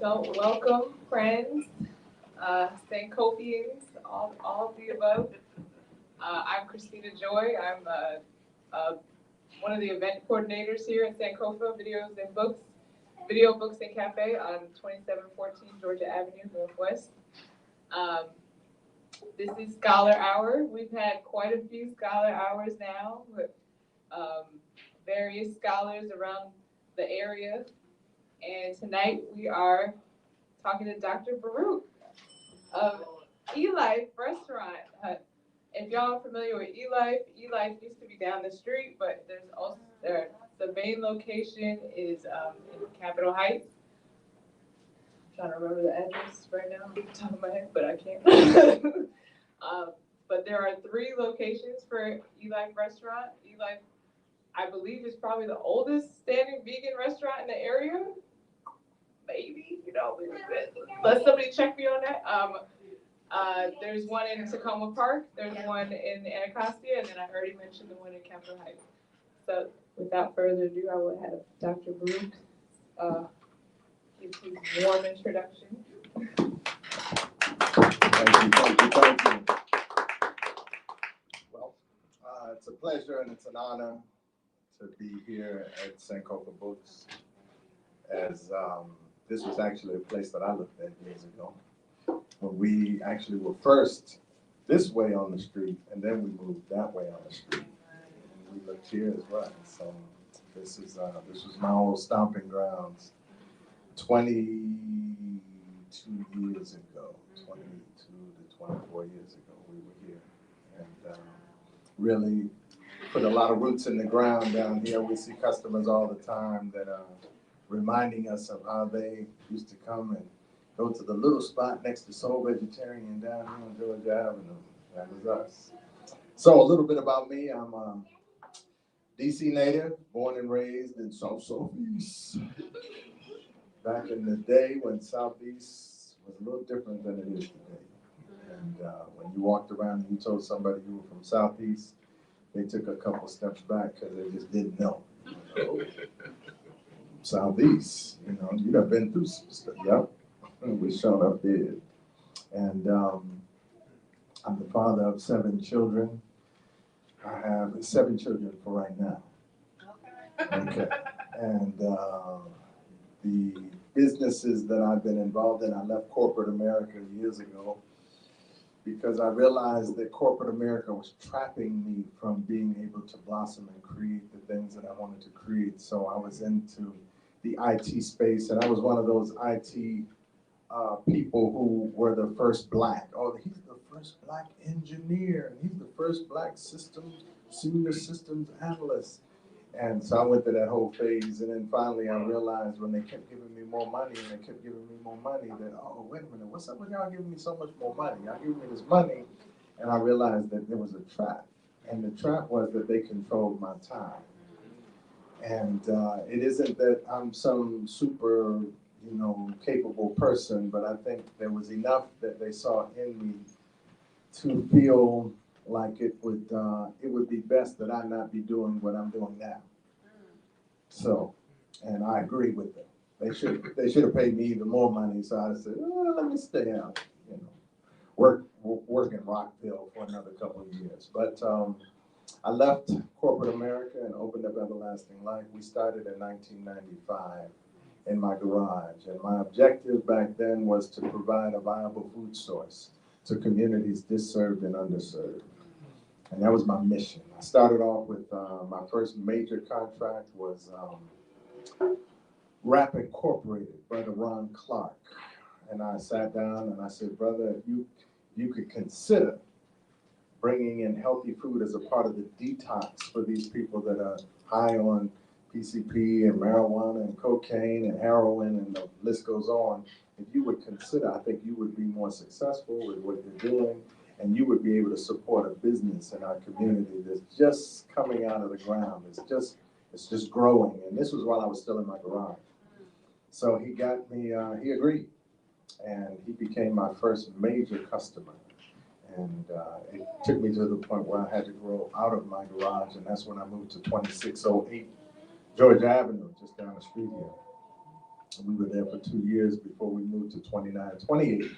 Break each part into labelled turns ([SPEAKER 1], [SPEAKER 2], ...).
[SPEAKER 1] So welcome, friends, Sankofians, all of the above. I'm Christina Joy. I'm one of the event coordinators here at Sankofa Video Books and Cafe on 2714 Georgia Avenue Northwest. This is Scholar Hour. We've had quite a few Scholar Hours now with various scholars around the area. And tonight we are talking to Dr. Baruch of ELife Restaurant. If y'all are familiar with ELife used to be down the street, but there's also the main location is in Capitol Heights. I'm trying to remember the address right now off the top of my head, but I can't. But there are 3 locations for ELife Restaurant. ELife, I believe, is probably the oldest standing vegan restaurant in the area. Maybe, let somebody check me on that. There's one in Tacoma Park, there's one in Anacostia, and then I already mentioned the one in Capitol Heights. So without further ado, I will have Dr. Baruch give his warm introduction.
[SPEAKER 2] Thank you. Well, it's a pleasure and it's an honor to be here at Sankofa Books, as this was actually a place that I looked at years ago when we actually were first this way on the street, and then we moved that way on the street, and we looked here as well. So this was my old stomping grounds 22 years ago, 22 to 24 years ago we were here, and really put a lot of roots in the ground down here. We see customers all the time that are reminding us of how they used to come and go to the little spot next to Soul Vegetarian down here on Georgia Avenue. That was us. So a little bit about me. I'm a DC native, born and raised in Southeast. Back in the day when Southeast was a little different than it is today. And when you walked around and you told somebody you were from Southeast, they took a couple steps back because they just didn't know. Southeast, you'd have been through some stuff. Yep, we showed up there. And I'm the father of 7 children. I have 7 children for right now. Okay. And the businesses that I've been involved in, I left corporate America years ago because I realized that corporate America was trapping me from being able to blossom and create the things that I wanted to create. So I was into the IT space, and I was one of those IT people who were the first Black. Oh, he's the first Black engineer, and he's the first Black senior systems analyst. And so I went through that whole phase, and then finally I realized when they kept giving me more money that, oh, wait a minute, what's up with y'all giving me so much more money? Y'all giving me this money, and I realized that there was a trap. And the trap was that they controlled my time. And it isn't that I'm some super, capable person, but I think there was enough that they saw in me to feel like it would be best that I not be doing what I'm doing now. So, and I agree with them. They should have paid me even more money. So I said, let me stay out, work in Rockville for another couple of years. But I left corporate America and opened up Everlasting Life. We started in 1995 in my garage. And my objective back then was to provide a viable food source to communities disserved and underserved. And that was my mission. I started off with my first major contract was Rap Incorporated, Brother Ron Clark. And I sat down and I said, brother, if you could consider bringing in healthy food as a part of the detox for these people that are high on PCP and marijuana and cocaine and heroin, and the list goes on. If you would consider, I think you would be more successful with what you're doing, and you would be able to support a business in our community that's just coming out of the ground. It's just growing. And this was while I was still in my garage. So he got me, he agreed, and he became my first major customer. And it took me to the point where I had to grow out of my garage, and that's when I moved to 2608 Georgia Avenue, just down the street here. We were there for 2 years before we moved to 2928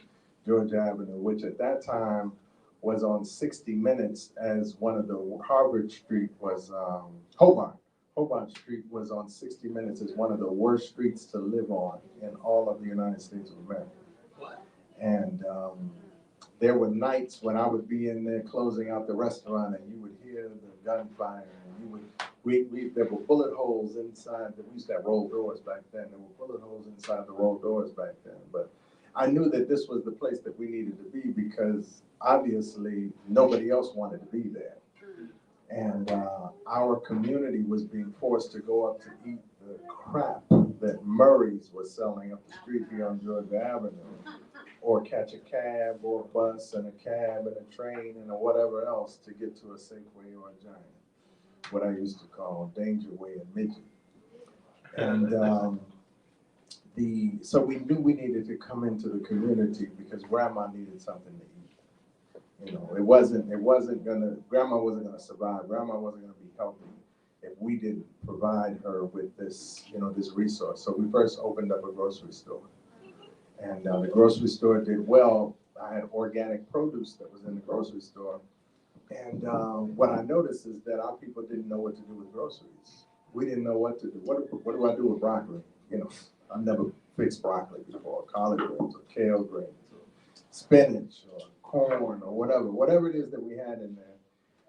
[SPEAKER 2] Georgia Avenue, which at that time was on 60 Minutes as one of the, Harvard Street was, Hobart. Hobart Street was on 60 Minutes as one of the worst streets to live on in all of the United States of America. And there were nights when I would be in there closing out the restaurant and you would hear the gunfire and you would, there were bullet holes inside, we used to have roll doors back then, there were bullet holes inside the roll doors back then. But I knew that this was the place that we needed to be because obviously nobody else wanted to be there. And our community was being forced to go up to eat the crap that Murray's was selling up the street here on Georgia Avenue, or catch a cab or a bus and a cab and a train and a whatever else to get to a Safeway or a Giant, what I used to call Danger Way and Midget. And so we knew we needed to come into the community because Grandma needed something to eat. You know, grandma wasn't gonna survive. Grandma wasn't gonna be healthy if we didn't provide her with this, this resource. So we first opened up a grocery store. And the grocery store did well. I had organic produce that was in the grocery store. And what I noticed is that our people didn't know what to do with groceries. We didn't know what to do. What do I do with broccoli? I've never fixed broccoli before, collard greens or kale greens or spinach or corn or whatever it is that we had in there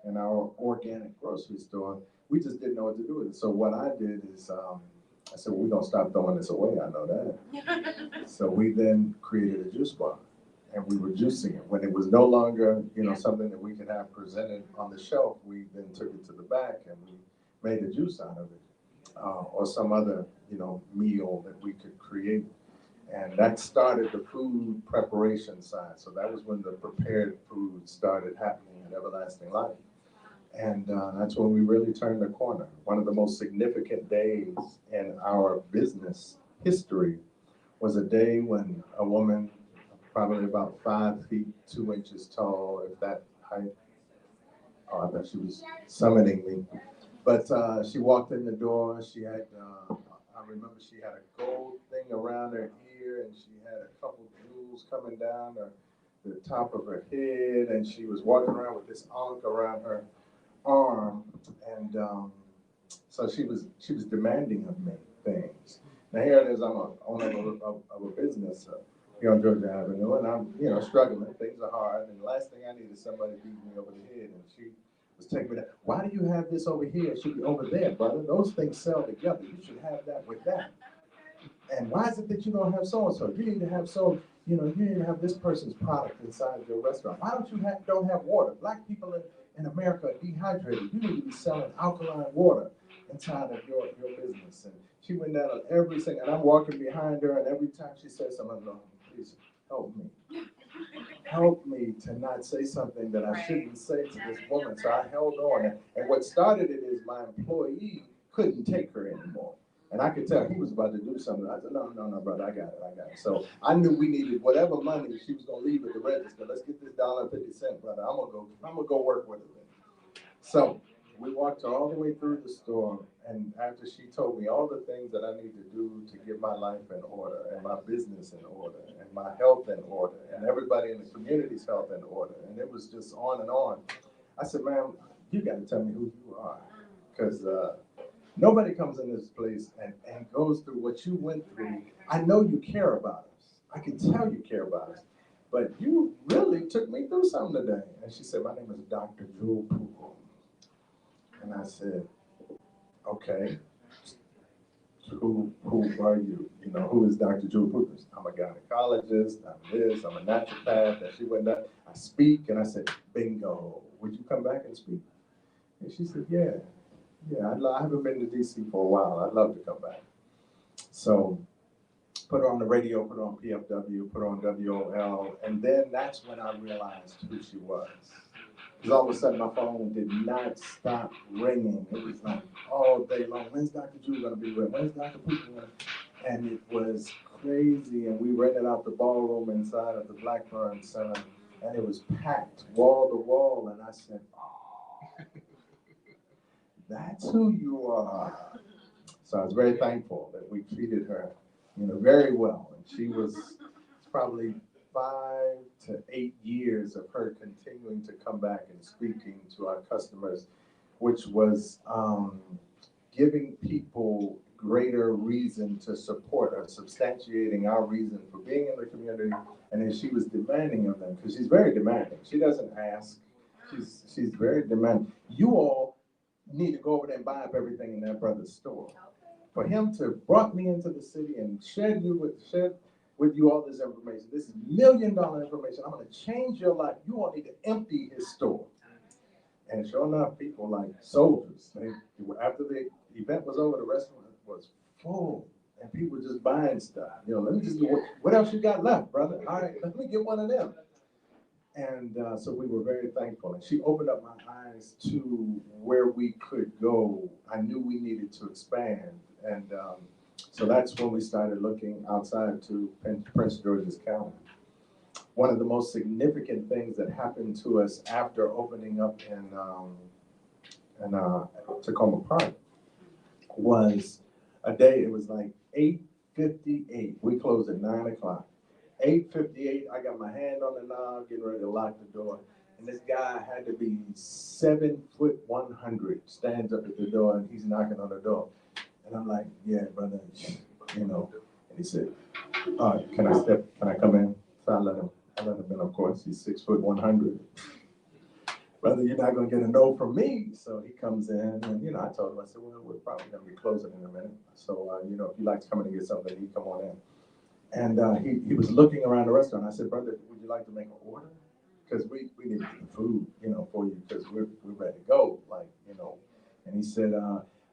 [SPEAKER 2] in our organic grocery store, we just didn't know what to do with it. So what I did is I said, well, we're gonna stop throwing this away, I know that. So we then created a juice bar and we were juicing it. When it was no longer, something that we could have presented on the shelf, we then took it to the back and we made a juice out of it, or some other, meal that we could create. And that started the food preparation side. So that was when the prepared food started happening at Everlasting Life. And that's when we really turned the corner. One of the most significant days in our business history was a day when a woman, probably about 5 feet, 2 inches tall, if that height, I thought she was summoning me. But she walked in the door, she had, I remember she had a gold thing around her ear and she had a couple jewels coming down the top of her head, and she was walking around with this ankh around her arm, and so she was demanding of me things. Now here it is, I'm a owner of a business here on Georgia Avenue, and I'm struggling. Things are hard, and the last thing I need is somebody beating me over the head. And she was taking me down. Why do you have this over here? It should be over there, brother. Those things sell together. You should have that with that. And why is it that you don't have so and so? You need to have you need to have this person's product inside your restaurant. Why don't you don't have water? Black people in America are dehydrated. You need to be selling alkaline water inside of your business. And she went down on every single, and I'm walking behind her, and every time she says something, Lord, please help me. Help me to not say something that I shouldn't say to this woman. So I held on. And what started it is my employee couldn't take her anymore. And I could tell he was about to do something. I said, no, brother, I got it. So I knew we needed whatever money she was gonna leave at the register. Let's get this $1.50, brother. I'm gonna go work with her. So we walked her all the way through the store, and after she told me all the things that I need to do to get my life in order, and my business in order, and my health in order, and everybody in the community's health in order, and it was just on and on. I said, ma'am, you gotta tell me who you are, because nobody comes in this place and goes through what you went through. I know you care about us. I can tell you care about us. But you really took me through something today. And she said, my name is Dr. Jewel Poole. And I said, okay, who are you? Who is Dr. Jewel Poole? I'm a gynecologist, I'm this, I'm a naturopath. And she went down, I speak, and I said, bingo, would you come back and speak? And she said, yeah, I haven't been to DC for a while. I'd love to come back. So put her on the radio, put her on PFW, put her on WOL, and then that's when I realized who she was. Because all of a sudden my phone did not stop ringing. It was like all day long. When's Dr. Drew gonna be with? When's Dr. Pookie gonna? And it was crazy. And we rented out the ballroom inside of the Blackburn Center, and it was packed wall to wall. And I said, oh, that's who you are. So I was very thankful that we treated her, very well. And she was probably 5 to 8 years of her continuing to come back and speaking to our customers, which was giving people greater reason to support us, substantiating our reason for being in the community. And then she was demanding of them, because she's very demanding. She doesn't ask. She's very demanding. You all need to go over there and buy up everything in that brother's store. For him to brought me into the city and shared with you all this information. This is $1 million information. I'm going to change your life. You all need to empty his store. And sure enough, people like soldiers. After the event was over, the restaurant was full, and people were just buying stuff. Let me just what else you got left, brother? All right, let me get one of them. And so we were very thankful. And she opened up my eyes to where we could go. I knew we needed to expand. And so that's when we started looking outside to Prince George's County. One of the most significant things that happened to us after opening up in Tacoma Park was a day. It was like 8:58. We closed at 9 o'clock. 8:58, I got my hand on the knob, getting ready to lock the door. And this guy had to be 7'100", stands up at the door, and he's knocking on the door. And I'm like, yeah, brother, And he said, can I come in? So I let him in, of course. He's 6'100". Brother, you're not going to get a no from me. So he comes in, and, I told him, I said, well, we're probably going to be closing in a minute. So, if you'd like to come in and get something, you come on in. And he was looking around the restaurant. I said, brother, would you like to make an order? Because we need the food, for you, because we're ready to go, And he said,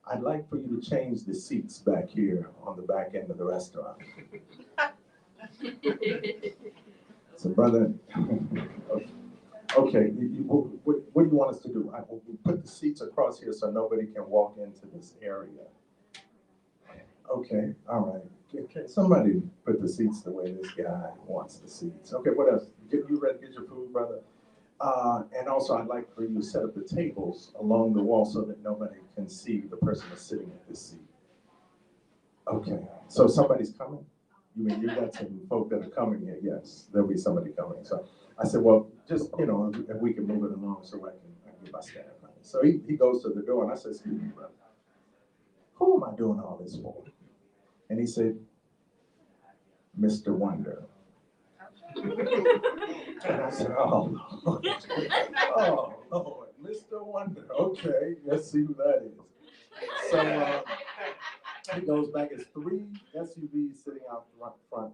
[SPEAKER 2] I'd like for you to change the seats back here on the back end of the restaurant. So, brother, okay, what do you want us to do? We'll put the seats across here so nobody can walk into this area. Okay, all right. Okay, somebody put the seats the way this guy wants the seats. Okay, what else? You ready to get your food, brother? And also, I'd like for you to set up the tables along the wall so that nobody can see the person that's sitting at this seat. Okay, so somebody's coming? You mean you got some folk that are coming here? Yes, there'll be somebody coming. So I said, well, just, if we can move it along so I can get my staff on it. So he goes to the door, and I said, excuse me, brother, who am I doing all this for? And he said, Mr. Wonder. And I said, oh, Lord, Mr. Wonder. Okay, let's see who that is. So he goes back. It's 3 SUVs sitting out front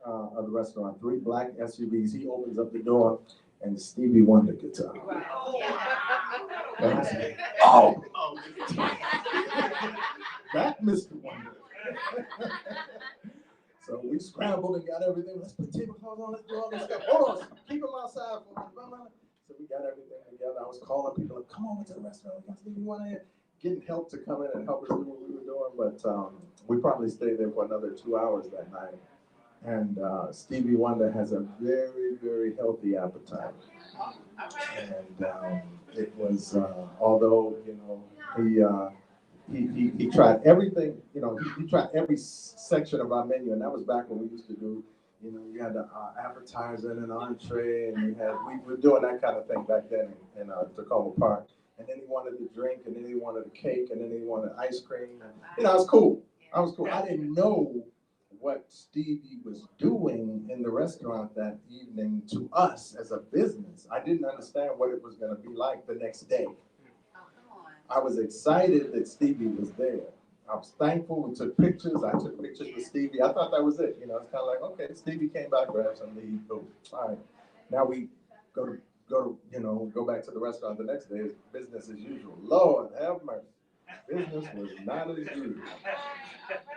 [SPEAKER 2] of the restaurant, 3 black SUVs. He opens up the door, and Stevie Wonder gets out. And I said, oh, that Mr. Wonder. So we scrambled and got everything. Let's put tablecloths on, let's do all this stuff. Hold on, keep them outside for a minute. So we got everything together. I was calling people, come over to the restaurant. We got Stevie Wonder, getting help to come in and help us do what we were doing. But we probably stayed there for another 2 hours that night. And Stevie Wonder has a very, very healthy appetite. And it was, although, he tried everything, he tried every section of our menu, and that was back when we used to do, you had the appetizer and an entree, and we were doing that kind of thing back then in Tacoma Park. And then he wanted the drink, and then he wanted a cake, and then he wanted ice cream. And, it was cool. I didn't know what Stevie was doing in the restaurant that evening to us as a business. I didn't understand what it was going to be like the next day. I was excited that Stevie was there. I was thankful. We took pictures. I took pictures with Stevie. I thought that was it. It's kind of like, okay, Stevie came back, grabbed some leave. Boom. All right. Now we go back to the restaurant the next day. It's business as usual. Lord have mercy. Business was not as usual.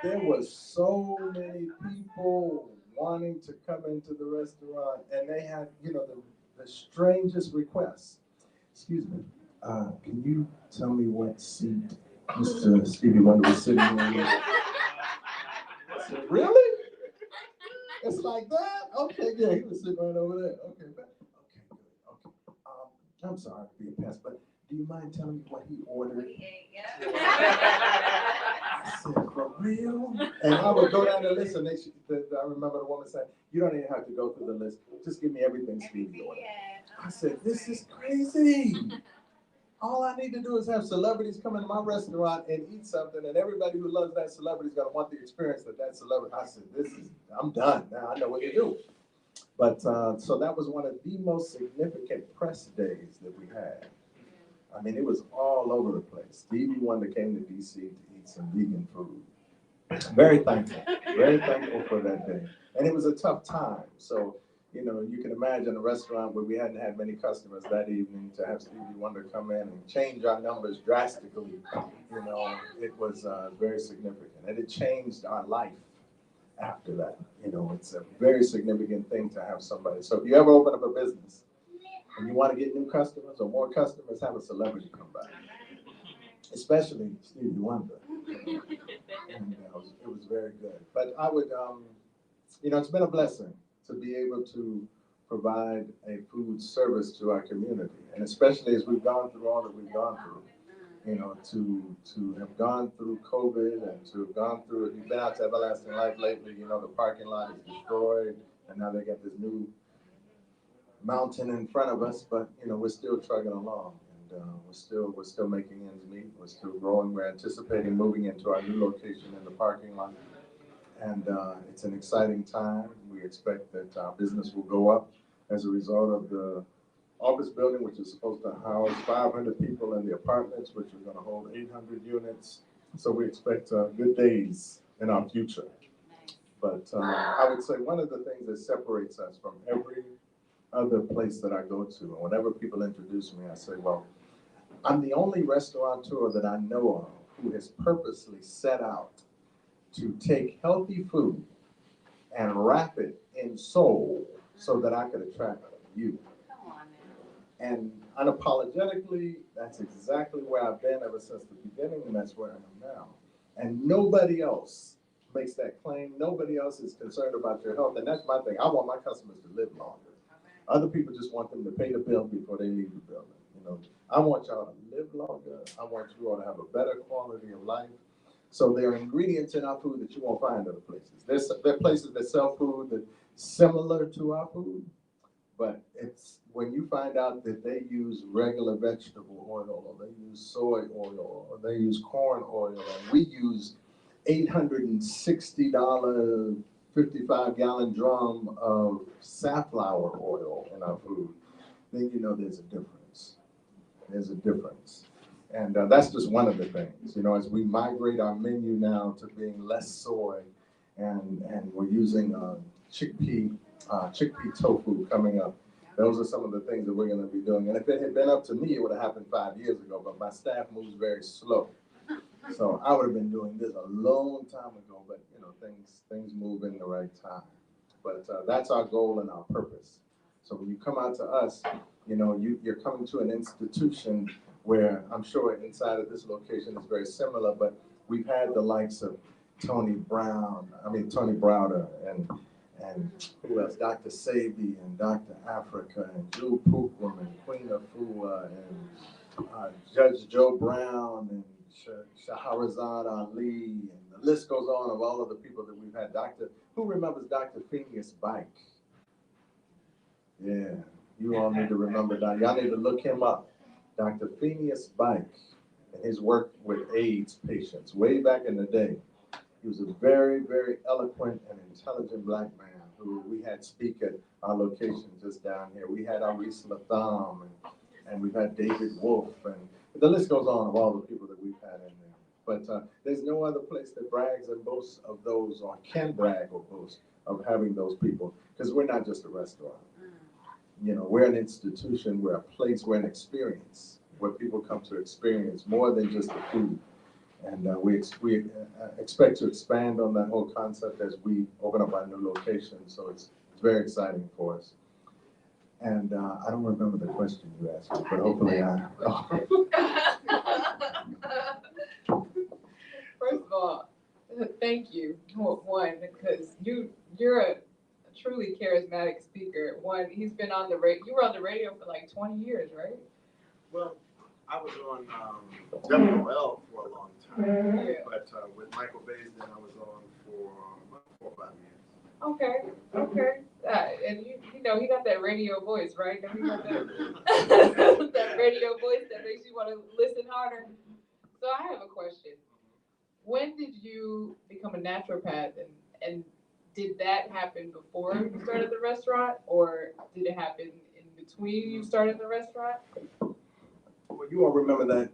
[SPEAKER 2] There was so many people wanting to come into the restaurant, and they had, the strangest requests. Excuse me. Can you tell me what seat Mr. Stevie Wonder was sitting in? I said, really? It's like that? Okay, yeah, he was sitting right over there. Okay, good. Okay. I'm sorry to be a pest, but do you mind telling me what he ordered? I said, for real? And I would go down the list, and I remember the woman saying, you don't even have to go through the list. Just give me everything Stevie ordered. I said, this is crazy. All I need to do is have celebrities come into my restaurant and eat something, and everybody who loves that celebrity is going to want the experience that celebrity. I said, I'm done. Now I know what to do. But so that was one of the most significant press days that we had. I mean, it was all over the place. Stevie Wonder came to DC to eat some vegan food. Very thankful for that day. And it was a tough time. So, you know, you can imagine a restaurant where we hadn't had many customers that evening to have Stevie Wonder come in and change our numbers drastically. You know, it was very significant. And it changed our life after that. You know, it's a very significant thing to have somebody. So if you ever open up a business and you want to get new customers or more customers, have a celebrity come by. Especially Stevie Wonder. And it was very good. But I would, you know, it's been a blessing to be able to provide a food service to our community. And especially as we've gone through all that we've gone through, you know, to have gone through COVID and to have gone through, if you've been out to Everlasting Life lately, you know, the parking lot is destroyed. And now they got this new mountain in front of us, but, you know, we're still trugging along. We're still making ends meet. We're still growing. We're anticipating moving into our new location in the parking lot. And it's an exciting time. We expect that our business will go up as a result of the office building, which is supposed to house 500 people, and the apartments, which are going to hold 800 units. So we expect good days in our future. But I would say one of the things that separates us from every other place that I go to, and whenever people introduce me, I say, well, I'm the only restaurateur that I know of who has purposely set out to take healthy food and wrap it in soul so that I could attract you. And unapologetically, that's exactly where I've been ever since the beginning, and that's where I am now. And nobody else makes that claim. Nobody else is concerned about your health, and that's my thing. I want my customers to live longer. Other people just want them to pay the bill before they leave the building. You know, I want y'all to live longer. I want you all to have a better quality of life. So there are ingredients in our food that you won't find other places. There are places that sell food that's similar to our food, but it's when you find out that they use regular vegetable oil, or they use soy oil, or they use corn oil, and we use $860 55-gallon drum of safflower oil in our food, then you know there's a difference. There's a difference. And that's just one of the things, you know, as we migrate our menu now to being less soy, and we're using chickpea tofu coming up. Those are some of the things that we're going to be doing. And if it had been up to me, it would have happened 5 years ago, but my staff moves very slow. So I would have been doing this a long time ago, but you know, things move in the right time. But that's our goal and our purpose. So when you come out to us, you know, you're coming to an institution where I'm sure inside of this location is very similar, but we've had the likes of Tony Browder, and who else? Dr. Sabi and Dr. Africa and Jewel Pookrum and Queen Afua and Judge Joe Brown and Shahrazad Ali, and the list goes on of all of the people that we've had. Who remembers Dr. Phineas Bike? Yeah, you all need to remember that. Y'all need to look him up. Dr. Phineas Bike and his work with AIDS patients way back in the day. He was a very, very eloquent and intelligent black man who we had speak at our location just down here. We had Maurice Latham, and we've had David Wolf, and the list goes on of all the people that we've had in there. But there's no other place that brags and boasts of those, or can brag or boast of having those people, because we're not just a restaurant. You know, we're an institution, we're a place, we're an experience, where people come to experience more than just the food. And we expect to expand on that whole concept as we open up our new location. So it's very exciting for us. And I don't remember the question you asked me, but hopefully
[SPEAKER 1] First of all, thank you, one, because you're a truly charismatic speaker. One, he's been on the radio. You were on the radio for like 20 years, right?
[SPEAKER 3] Well, I was on WOL for a long time,
[SPEAKER 1] Yeah.
[SPEAKER 3] but with Michael Baisden, I was on for about 4 or 5 years.
[SPEAKER 1] Okay. And you know, he got that radio voice, right? He got that, that radio voice that makes you want to listen harder. So I have a question. When did you become a naturopath, and did that happen before you started the restaurant, or did it happen in between you started the restaurant?
[SPEAKER 2] Well, you all remember that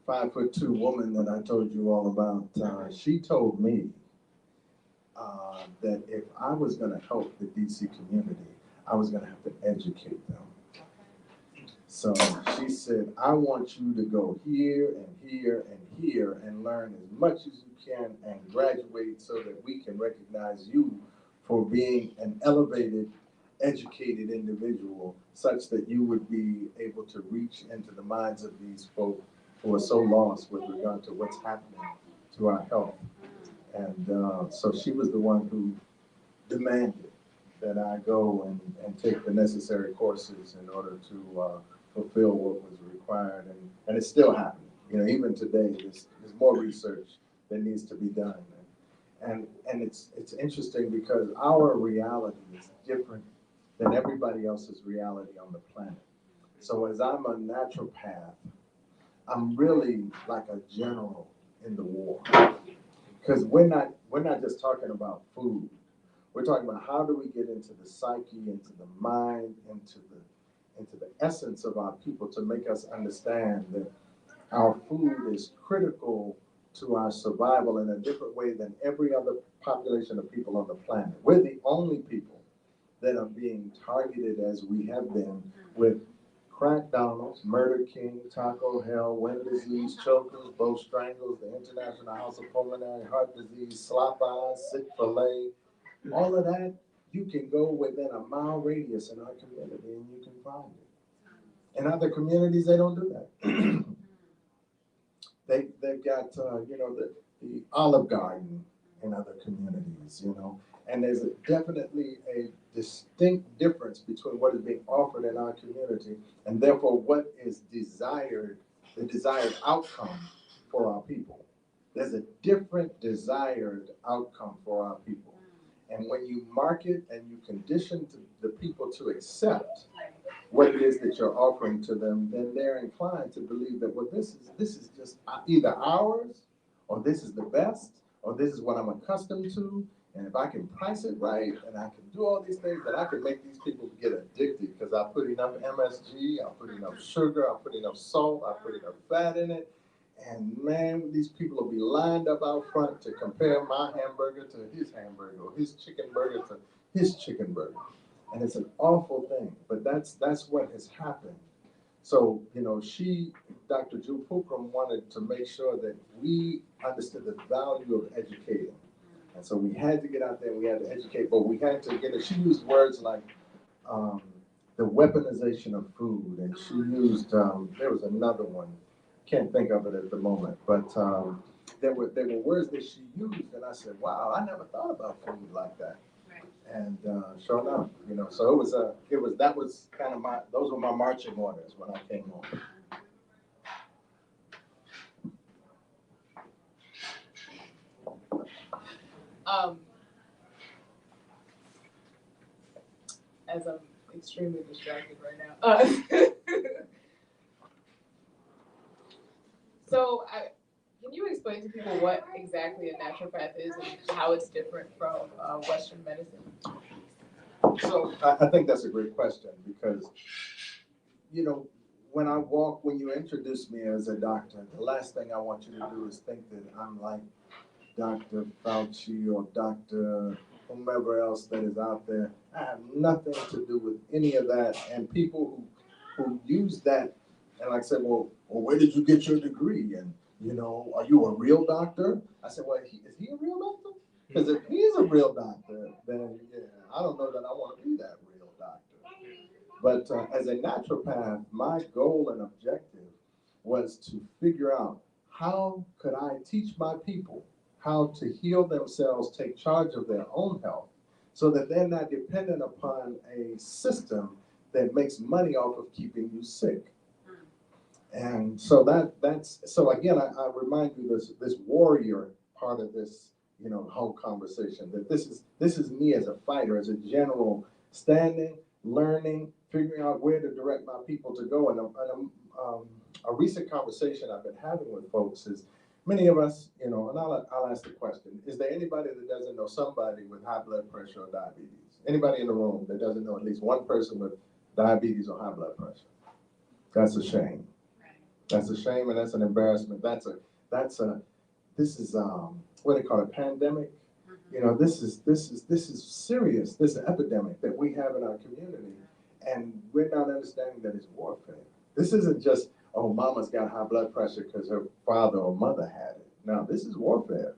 [SPEAKER 2] 5'2" woman that I told you all about? She told me that if I was going to help the DC community, I was going to have to educate them. So she said, I want you to go here and here and here and learn as much as you can and graduate so that we can recognize you for being an elevated, educated individual, such that you would be able to reach into the minds of these folk who are so lost with regard to what's happening to our health. And so she was the one who demanded that I go and take the necessary courses in order to fulfill what was required, and it's still happening. You know, even today, there's more research that needs to be done, and it's interesting because our reality is different than everybody else's reality on the planet. So as I'm a naturopath, I'm really like a general in the war, because we're not just talking about food. We're talking about how do we get into the psyche, into the mind, into the essence of our people to make us understand that our food is critical to our survival in a different way than every other population of people on the planet. We're the only people that are being targeted as we have been with crackdowns, Murder King, Taco Hell, wind disease, chokers, bow strangles, the International House of Pulmonary Heart Disease, slop eyes, sick fillet, all of that. You can go within a mile radius in our community and you can find it. In other communities, they don't do that. They've got, the Olive Garden in other communities, and there's definitely a distinct difference between what is being offered in our community and therefore what is desired, the desired outcome for our people. There's a different desired outcome for our people. And when you market and you condition the people to accept what it is that you're offering to them, then they're inclined to believe that, well, this is just either ours, or this is the best, or this is what I'm accustomed to. And if I can price it right, and I can do all these things, then I can make these people get addicted because I put enough MSG, I put enough sugar, I put enough salt, I put enough fat in it. And man, these people will be lined up out front to compare my hamburger to his hamburger, or his chicken burger to his chicken burger. And it's an awful thing, but that's what has happened. So, Dr. Drew Pulcrum wanted to make sure that we understood the value of educating. And so we had to get out there, we had to educate, but we had to get it. She used words like the weaponization of food, and she used, there was another one, can't think of it at the moment, but there were words that she used, and I said, wow, I never thought about food like that. Right. And sure enough, so that was kind of those were my marching orders when I came on.
[SPEAKER 1] As I'm extremely distracted right now. So, can you explain to people what exactly a naturopath is and how it's different from Western medicine?
[SPEAKER 2] So I think that's a great question because, when you introduce me as a doctor, the last thing I want you to do is think that I'm like Dr. Fauci or Dr. whomever else that is out there. I have nothing to do with any of that. And people who use that, and like I said, well, where did you get your degree? And, are you a real doctor? I said, well, is he a real doctor? Because if he's a real doctor, then yeah, I don't know that I want to be that real doctor. But as a naturopath, my goal and objective was to figure out how could I teach my people how to heal themselves, take charge of their own health, so that they're not dependent upon a system that makes money off of keeping you sick. And so so again, I remind you this warrior part of this, whole conversation, that this is me as a fighter, as a general, standing, learning, figuring out where to direct my people to go. And a recent conversation I've been having with folks is many of us, and I'll ask the question, is there anybody that doesn't know somebody with high blood pressure or diabetes? Anybody in the room that doesn't know at least one person with diabetes or high blood pressure? That's a shame. That's a shame, and that's an embarrassment. This is what they call a pandemic. This is serious. This is an epidemic that we have in our community, and we're not understanding that it's warfare. This isn't just, oh, mama's got high blood pressure because her father or mother had it. No, this is warfare,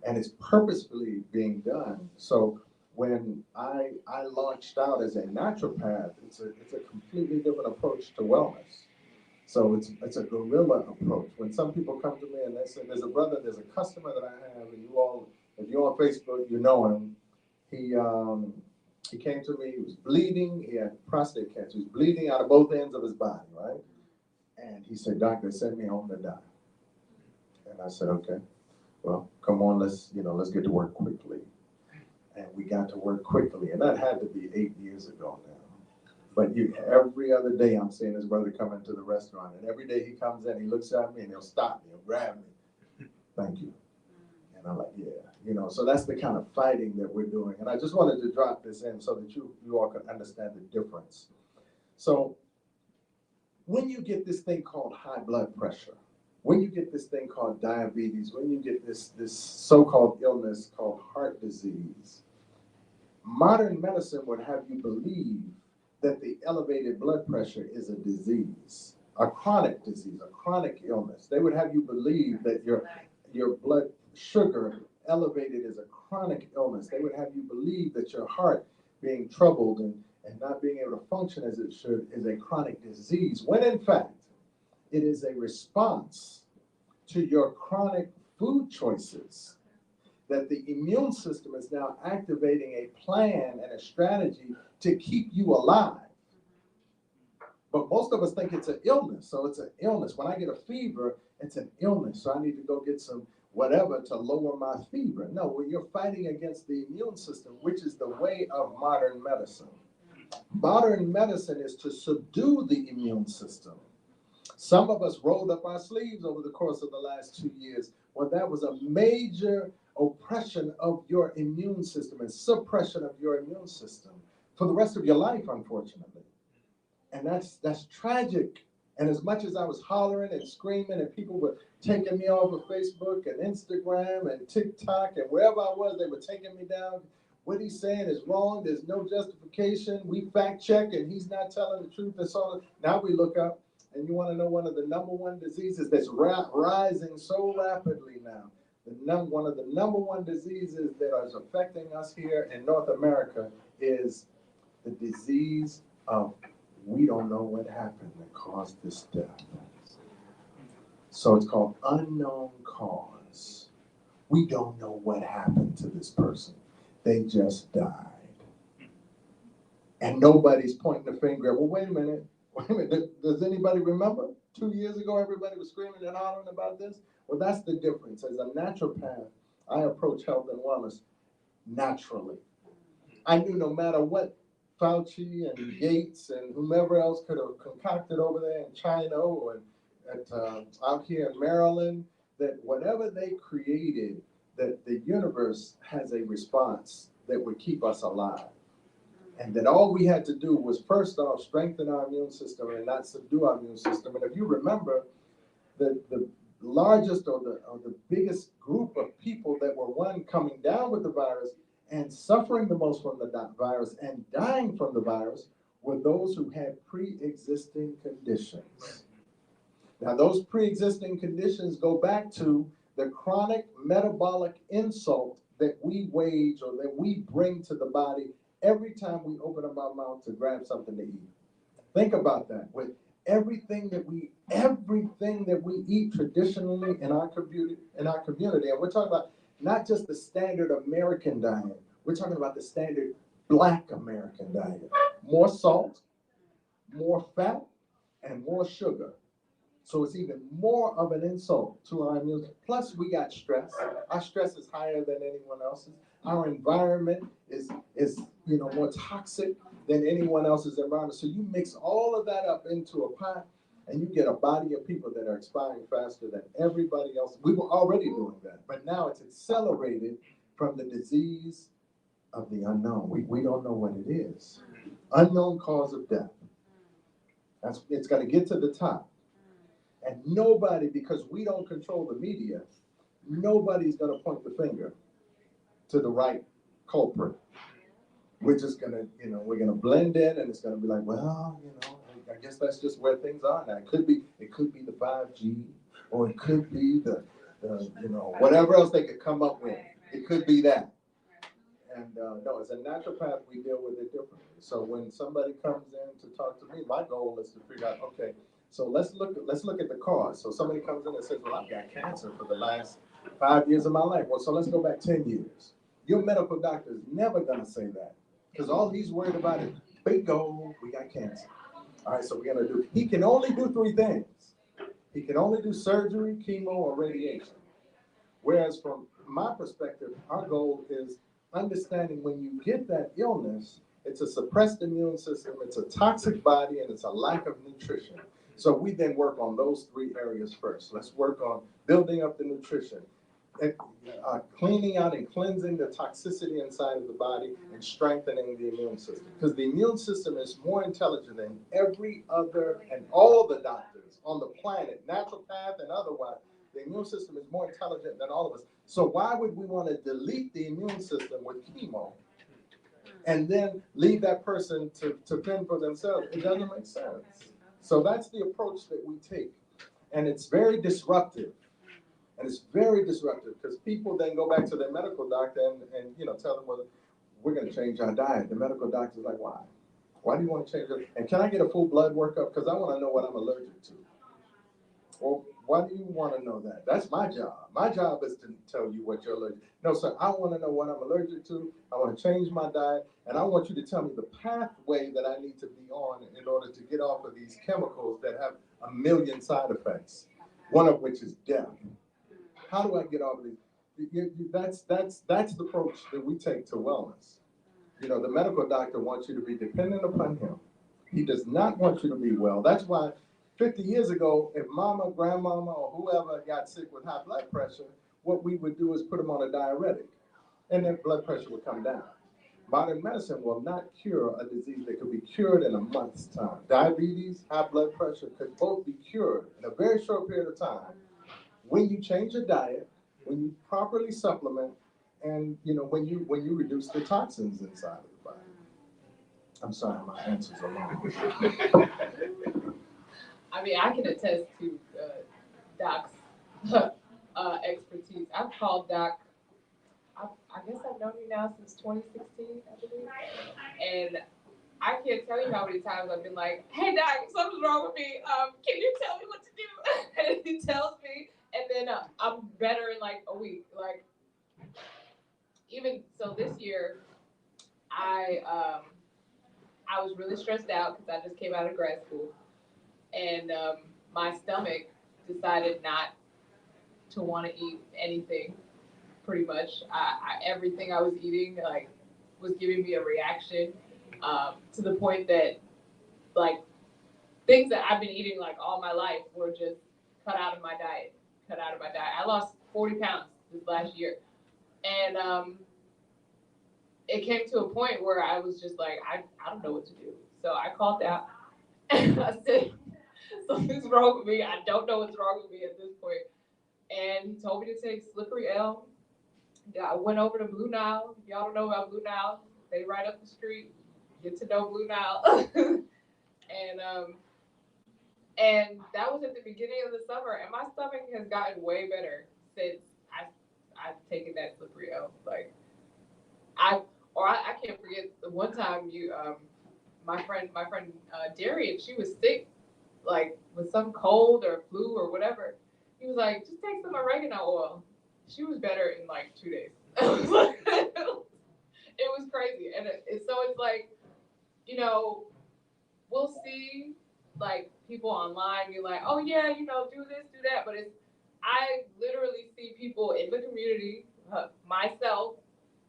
[SPEAKER 2] and it's purposefully being done. So when I launched out as a naturopath, it's a completely different approach to wellness. So it's a guerrilla approach. When some people come to me and they say, there's a customer that I have, and if you're on Facebook, you know him. He came to me, he was bleeding, he had prostate cancer, he was bleeding out of both ends of his body, right? And he said, doctor, send me home to die. And I said, okay, well, come on, let's get to work quickly. And we got to work quickly, and that had to be 8 years ago now. But every other day I'm seeing this brother come into the restaurant, and every day he comes in, he looks at me and he'll stop me, he'll grab me. Thank you. And I'm like, yeah, so that's the kind of fighting that we're doing. And I just wanted to drop this in so that you all can understand the difference. So when you get this thing called high blood pressure, when you get this thing called diabetes, when you get this so-called illness called heart disease, modern medicine would have you believe that the elevated blood pressure is a disease, a chronic disease, a chronic illness. They would have you believe that your blood sugar elevated is a chronic illness. They would have you believe that your heart being troubled and not being able to function as it should is a chronic disease, when in fact, it is a response to your chronic food choices, that the immune system is now activating a plan and a strategy to keep you alive. But most of us think it's an illness, so it's an illness. When I get a fever, it's an illness, so I need to go get some whatever to lower my fever. No, when you're fighting against the immune system, which is the way of modern medicine. Modern medicine is to subdue the immune system. Some of us rolled up our sleeves over the course of the last 2 years. Well, that was a major oppression of your immune system and suppression of your immune system for the rest of your life, unfortunately. And that's tragic. And as much as I was hollering and screaming and people were taking me off of Facebook and Instagram and TikTok and wherever I was, they were taking me down. What he's saying is wrong. There's no justification. We fact check and he's not telling the truth. And so now we look up, and you want to know one of the number one diseases that's rising so rapidly now. One of the number one diseases that is affecting us here in North America is the disease of we don't know what happened that caused this death. So it's called unknown cause. We don't know what happened to this person. They just died. And nobody's pointing the finger. Well, wait a minute. Does anybody remember? 2 years ago, everybody was screaming and hollering about this. Well, that's the difference. As a naturopath, I approach health and wellness naturally. I knew no matter what Fauci and Gates and whomever else could have concocted over there in China or out here in Maryland, that whatever they created, that the universe has a response that would keep us alive. And that all we had to do was, first off, strengthen our immune system and not subdue our immune system. And if you remember, the largest or the biggest group of people that were coming down with the virus and suffering the most from the virus and dying from the virus were those who had pre-existing conditions. Now, those pre-existing conditions go back to the chronic metabolic insult that we wage or that we bring to the body every time we open up our mouth to grab something to eat. Think about that. With everything that we eat traditionally in our community, and we're talking about not just the standard American diet, we're talking about the standard Black American diet. More salt, more fat, and more sugar. So it's even more of an insult to our immune system. Plus, we got stress. Our stress is higher than anyone else's. Our environment is more toxic than anyone else's environment. So you mix all of that up into a pot, and you get a body of people that are expiring faster than everybody else. We were already doing that, but now it's accelerated from the disease of the unknown. We don't know what it is. Unknown cause of death. It's going to get to the top. And nobody, because we don't control the media, nobody's going to point the finger to the right culprit. We're just going to, we're going to blend in, and it's going to be like, well, I guess that's just where things are now. It could be the 5G, or it could be the whatever else they could come up with. It could be that. And no, as a naturopath, we deal with it differently. So when somebody comes in to talk to me, my goal is to figure out, okay, so let's look at the cause. So somebody comes in and says, well, I've got cancer for the last 5 years of my life. Well, so let's go back 10 years. Your medical doctor is never going to say that, because all he's worried about is, bingo, we got cancer. All right, so we're going to do, he can only do 3 things. He can only do surgery, chemo, or radiation. Whereas from my perspective, our goal is understanding when you get that illness, it's a suppressed immune system, it's a toxic body, and it's a lack of nutrition. So we then work on those 3 areas first. Let's work on building up the nutrition, cleaning out and cleansing the toxicity inside of the body, and strengthening the immune system. Because the immune system is more intelligent than every other and all the doctors on the planet, naturopath and otherwise. The immune system is more intelligent than all of us. So why would we want to delete the immune system with chemo and then leave that person to fend for themselves? It doesn't make sense. So that's the approach that we take. And it's very disruptive. And it's very disruptive because people then go back to their medical doctor and tell them, well, we're going to change our diet. The medical doctor's like, why? Why do you want to change it? And can I get a full blood workup? Because I want to know what I'm allergic to. Well, why do you want to know that? That's my job. My job is to tell you what you're allergic to. No, sir, I want to know what I'm allergic to. I want to change my diet. And I want you to tell me the pathway that I need to be on in order to get off of these chemicals that have a million side effects, one of which is death. How do I get off of these? That's the approach that we take to wellness. The medical doctor wants you to be dependent upon him. He does not want you to be well. That's why 50 years ago, if mama, grandmama, or whoever got sick with high blood pressure, what we would do is put them on a diuretic, and their blood pressure would come down. Modern medicine will not cure a disease that could be cured in a month's time. Diabetes, high blood pressure could both be cured in a very short period of time when you change your diet, when you properly supplement, and when you reduce the toxins inside of the body. I'm sorry, my answers are long.
[SPEAKER 1] I mean, I can attest to Doc's expertise. I've called Doc, I guess I've known you now since 2016, I believe. And I can't tell you how many times I've been like, hey, Doc, something's wrong with me. Can you tell me what to do? And he tells me, and then I'm better in like a week. Like, even so this year, I was really stressed out because I just came out of grad school. And my stomach decided not to want to eat anything, pretty much. Everything I was eating was giving me a reaction to the point that things that I've been eating all my life were just cut out of my diet. I lost 40 pounds this last year. And it came to a point where I was just like, I don't know what to do. So I called out and I said, something's wrong with me. I don't know what's wrong with me at this point. And he told me to take Slippery Elm. I went over to Blue Nile. If y'all don't know about Blue Nile, they right up the street. Get to know Blue Nile. And that was at the beginning of the summer. And my stomach has gotten way better since I've taken that Slippery Elm. I can't forget the one time my friend Darian, she was sick, with some cold or flu or whatever. He was like, just take some oregano oil. She was better in 2 days. It was crazy. And so it's we'll see like people online be like, oh yeah, you know, do this, do that, but I literally see people in the community, myself,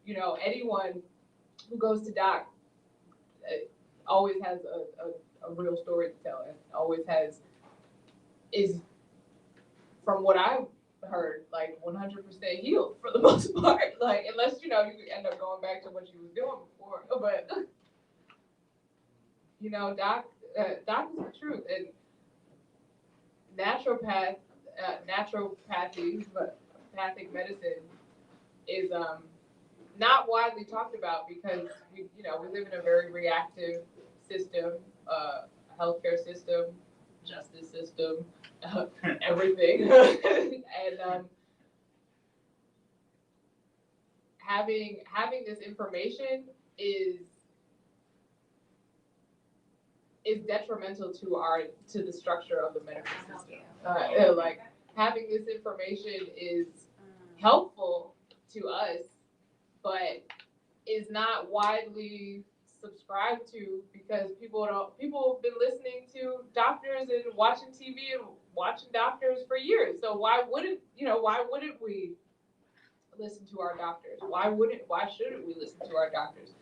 [SPEAKER 1] you know, anyone who goes to doc always has a real story to tell, and always is, from what I've heard, like 100% healed for the most part. Like, unless, you know, you end up going back to what you was doing before. But, you know, doc is the truth. And naturopathic medicine is not widely talked about because we live in a very reactive system, healthcare system, justice system, everything, and having this information is detrimental to the structure of the medical system. Like, having this information is helpful to us, but is not widely subscribed to because people have been listening to doctors and watching TV and watching doctors for years. So why wouldn't we listen to our doctors? Why shouldn't we listen to our doctors?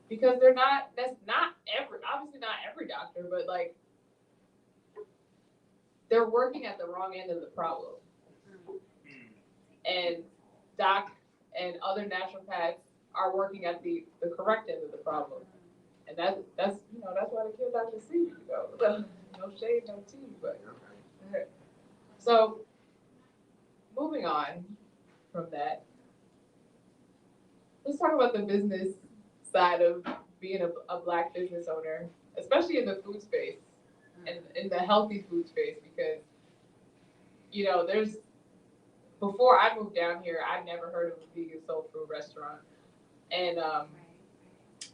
[SPEAKER 1] Because obviously not every doctor, but like, they're working at the wrong end of the problem. And doc and other naturopaths are working at the correct end of the problem. And that's why the kids out to see you go. No shade, no tea, but so moving on from that, let's talk about the business side of being a Black business owner, especially in the food space and in the healthy food space, because, you know, before I moved down here, I'd never heard of a vegan soul food restaurant. And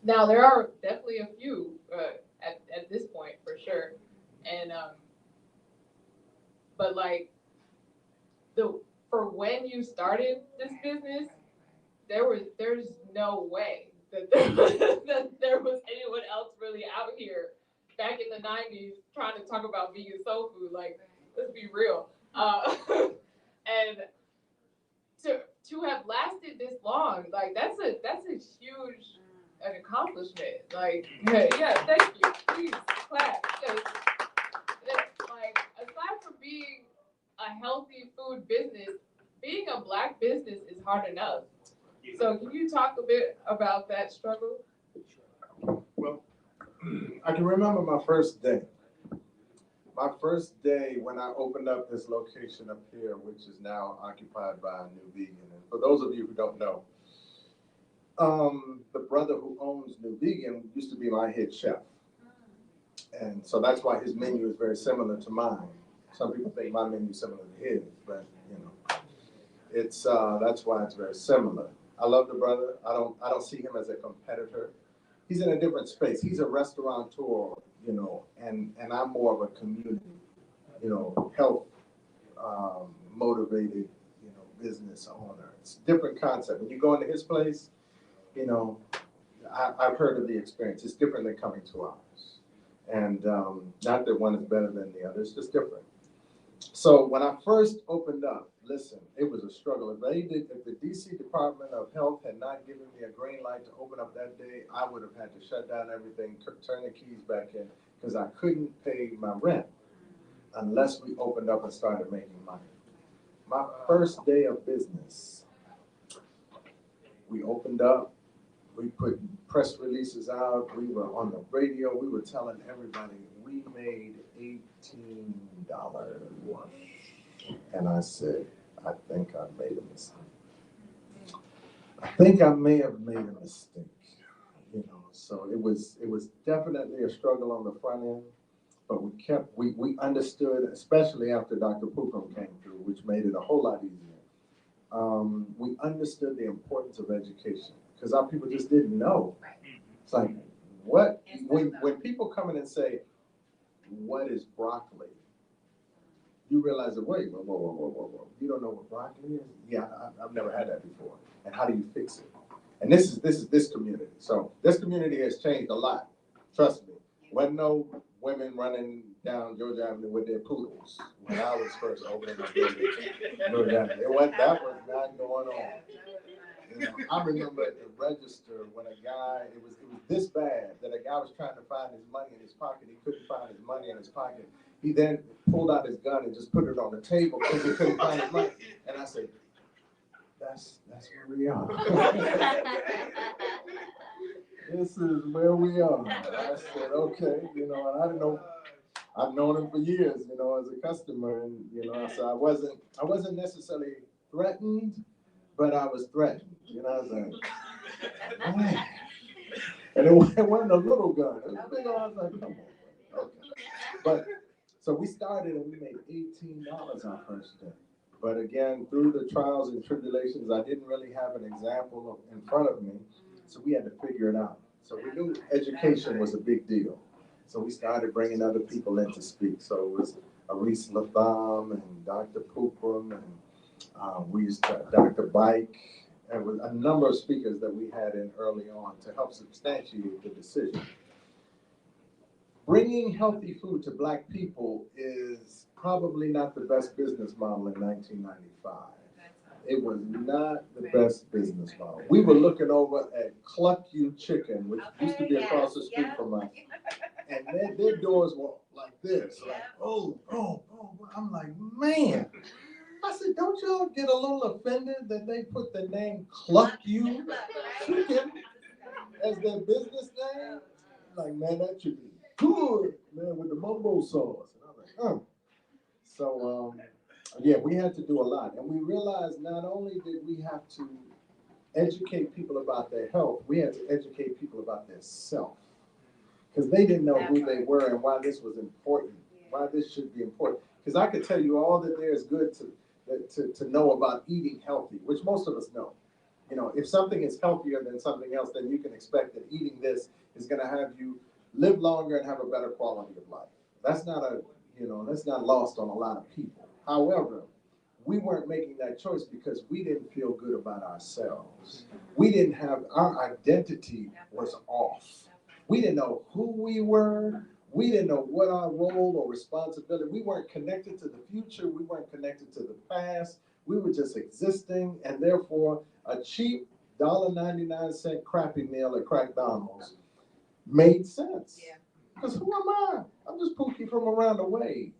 [SPEAKER 1] now there are definitely a few at this point, for sure. And but like, for when you started this business, there's no way that there was anyone else really out here back in the 90s trying to talk about vegan soul food. Like, let's be real. And to have lasted this long, like, that's a huge accomplishment. Like, yeah, thank you. Please clap. Because, like, aside from being a healthy food business, being a Black business is hard enough. So can you talk a bit about that struggle?
[SPEAKER 2] Well, I can remember my first day. My first day when I opened up this location up here, which is now occupied by a New Vegan. And for those of you who don't know, the brother who owns New Vegan used to be my head chef. And so that's why his menu is very similar to mine. Some people think my menu is similar to his, but you know, it's that's why it's very similar. I love the brother. I don't see him as a competitor. He's in a different space. He's a restaurateur, you know, and I'm more of a community, you know, health motivated, you know, business owner. It's a different concept. When you go into his place, you know, I've heard of the experience. It's different than coming to ours. And not that one is better than the other, it's just different. So when I first opened up, listen, it was a struggle. If the DC Department of Health had not given me a green light to open up that day, I would have had to shut down everything, turn the keys back in, because I couldn't pay my rent unless we opened up and started making money. My first day of business, we opened up, we put press releases out, we were on the radio, we were telling everybody we made $18. And I said, I think I made a mistake. I think I may have made a mistake, you know. So it was definitely a struggle on the front end, but we understood, especially after Dr. Pookrum came through, which made it a whole lot easier. We understood the importance of education because our people just didn't know. It's like, when people come in and say, what is broccoli? You realize that, wait, whoa. You don't know what broccoli is? Yeah, I've never had that before. And how do you fix it? And this is this community. So this community has changed a lot. Trust me. Wasn't no women running down Georgia Avenue with their poodles when I was first opening up Georgia Avenue. That was not going on. You know, I remember at the register when a guy, it was this bad that a guy was trying to find his money in his pocket. He couldn't find his money in his pocket. He then pulled out his gun and just put it on the table because he couldn't find his money. And I said, that's where we are. This is where we are. I said, okay, you know, and I didn't know, I've known him for years, you know, as a customer. And, you know, so I wasn't necessarily threatened, but I was threatened. You know, I was like, man. And it wasn't a little gun. It was big. I was like, come on. Okay. But so we started and we made $18 our first day. But again, through the trials and tribulations, I didn't really have an example in front of me. So we had to figure it out. So we knew education was a big deal. So we started bringing other people in to speak. So it was Aris Latham and Dr. Pookrum and we used to, Dr. Bike, and with a number of speakers that we had in early on to help substantiate the decision. Bringing healthy food to Black people is probably not the best business model in 1995. It was not the best business model. We were looking over at Cluck You Chicken, which used to be across the street from us. And their doors were like this, like, oh. I'm like, man. I said, don't y'all get a little offended that they put the name Cluck You Chicken as their business name? Like, man, that should be good, man, with the mumbo sauce. And I'm like, oh. So, yeah, we had to do a lot. And we realized not only did we have to educate people about their health, we had to educate people about their self. Because they didn't know who they were and why this was important, why this should be important. Because I could tell you all that there is good to know about eating healthy, which most of us know. You know, if something is healthier than something else, then you can expect that eating this is going to have you live longer and have a better quality of life. That's not that's not lost on a lot of people. However, we weren't making that choice because we didn't feel good about ourselves. We didn't have, our identity was off. We didn't know who we were. We didn't know what our role or responsibility. We weren't connected to the future. We weren't connected to the past. We were just existing, and therefore a cheap $1.99 crappy meal at McDonald's made sense. Because who am I? I'm just Pookie from around the way.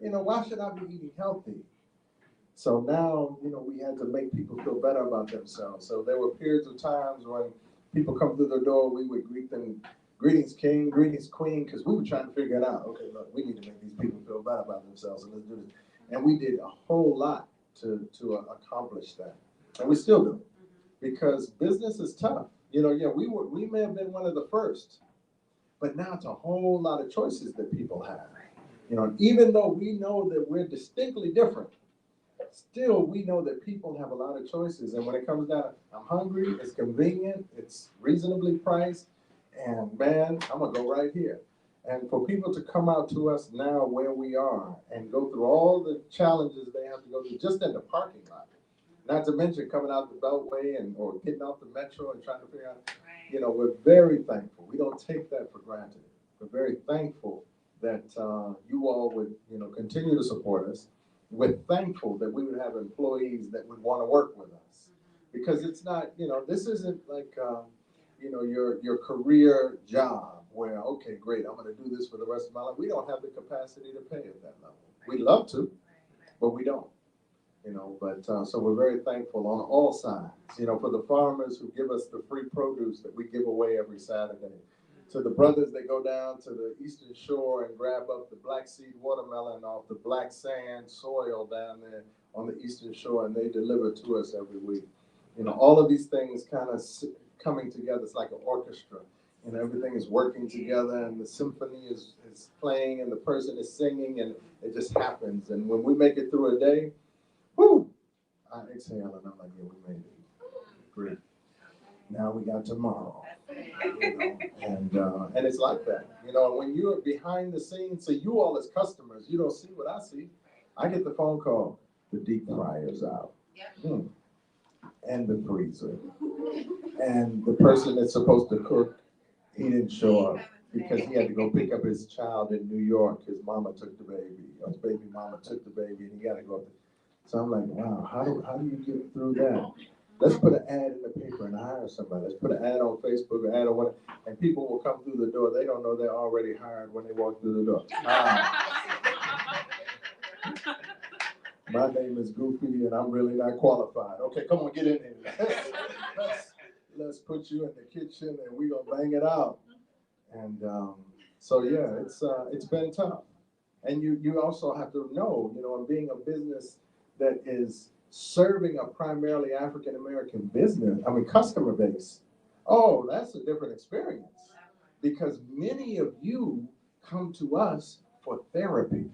[SPEAKER 2] You know, why should I be eating healthy? So now, you know, we had to make people feel better about themselves. So there were periods of times when people come through the door, we would greet them, greetings king, greetings queen, because we were trying to figure it out. Okay, look, we need to make these people feel better about themselves, so let's do this. And we did a whole lot to accomplish that. And we still do, because business is tough. You know, yeah, we may have been one of the first, but now it's a whole lot of choices that people have. You know, even though we know that we're distinctly different, still we know that people have a lot of choices. And when it comes down, I'm hungry, it's convenient, it's reasonably priced, and man, I'm gonna go right here. And for people to come out to us now where we are and go through all the challenges they have to go through just in the parking lot, not to mention coming out the Beltway or getting off the Metro and trying to figure out, you know, we're very thankful. We don't take that for granted. We're very thankful that you all would, you know, continue to support us. We're thankful that we would have employees that would want to work with us, because it's not, you know, this isn't like, you know, your career job where, okay, great, I'm going to do this for the rest of my life. We don't have the capacity to pay at that level. We'd love to, but we don't, you know, but so we're very thankful on all sides, you know, for the farmers who give us the free produce that we give away every Saturday, to the brothers that go down to the Eastern Shore and grab up the black seed watermelon off the black sand soil down there on the Eastern Shore, and they deliver to us every week. You know, all of these things kind of coming together. It's like an orchestra, and everything is working together, and the symphony is playing, and the person is singing, and it just happens. And when we make it through a day, whoo, I exhale, and I'm like, yeah, we made it. Great. Now we got tomorrow. You know, and it's like that, you know, when you're behind the scenes, so you all as customers, you don't see what I see. I get the phone call, the deep fryer's out, and the freezer, and the person that's supposed to cook, he didn't show up, because he had to go pick up his child in New York. His mama took the baby. His baby mama took the baby, and he got to go. So I'm like, wow, how do you get through that? Let's put an ad in the paper and hire somebody. Let's put an ad on Facebook, an ad on what, and people will come through the door. They don't know they're already hired when they walk through the door. My name is Goofy, and I'm really not qualified. Okay, come on, get in here. Let's put you in the kitchen, and we're gonna bang it out. And so yeah, it's been tough. And you also have to know, in being a business that is serving a primarily African American customer base. Oh, that's a different experience, because many of you come to us for therapy.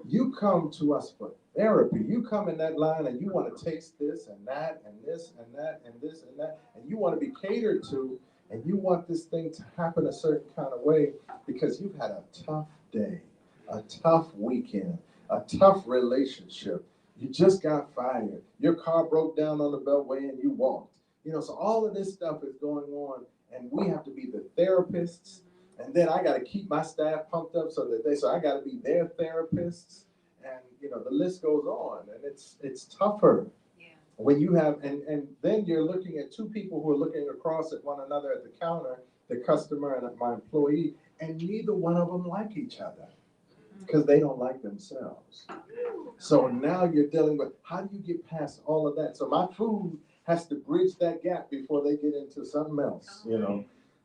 [SPEAKER 2] You come to us for therapy. You come in that line and you want to taste this and that and this and that and this and that, and you want to be catered to, and you want this thing to happen a certain kind of way because you've had a tough day, a tough weekend, a tough relationship. You just got fired. Your car broke down on the beltway and you walked. So all of this stuff is going on, and we have to be the therapists. And then I got to keep my staff pumped up so I got to be their therapists. And, the list goes on, and it's tougher. Yeah. When you have, and then you're looking at two people who are looking across at one another at the counter, the customer and my employee, and neither one of them like each other because they don't like themselves. So now you're dealing with, how do you get past all of that? So my food has to bridge that gap before they get into something else,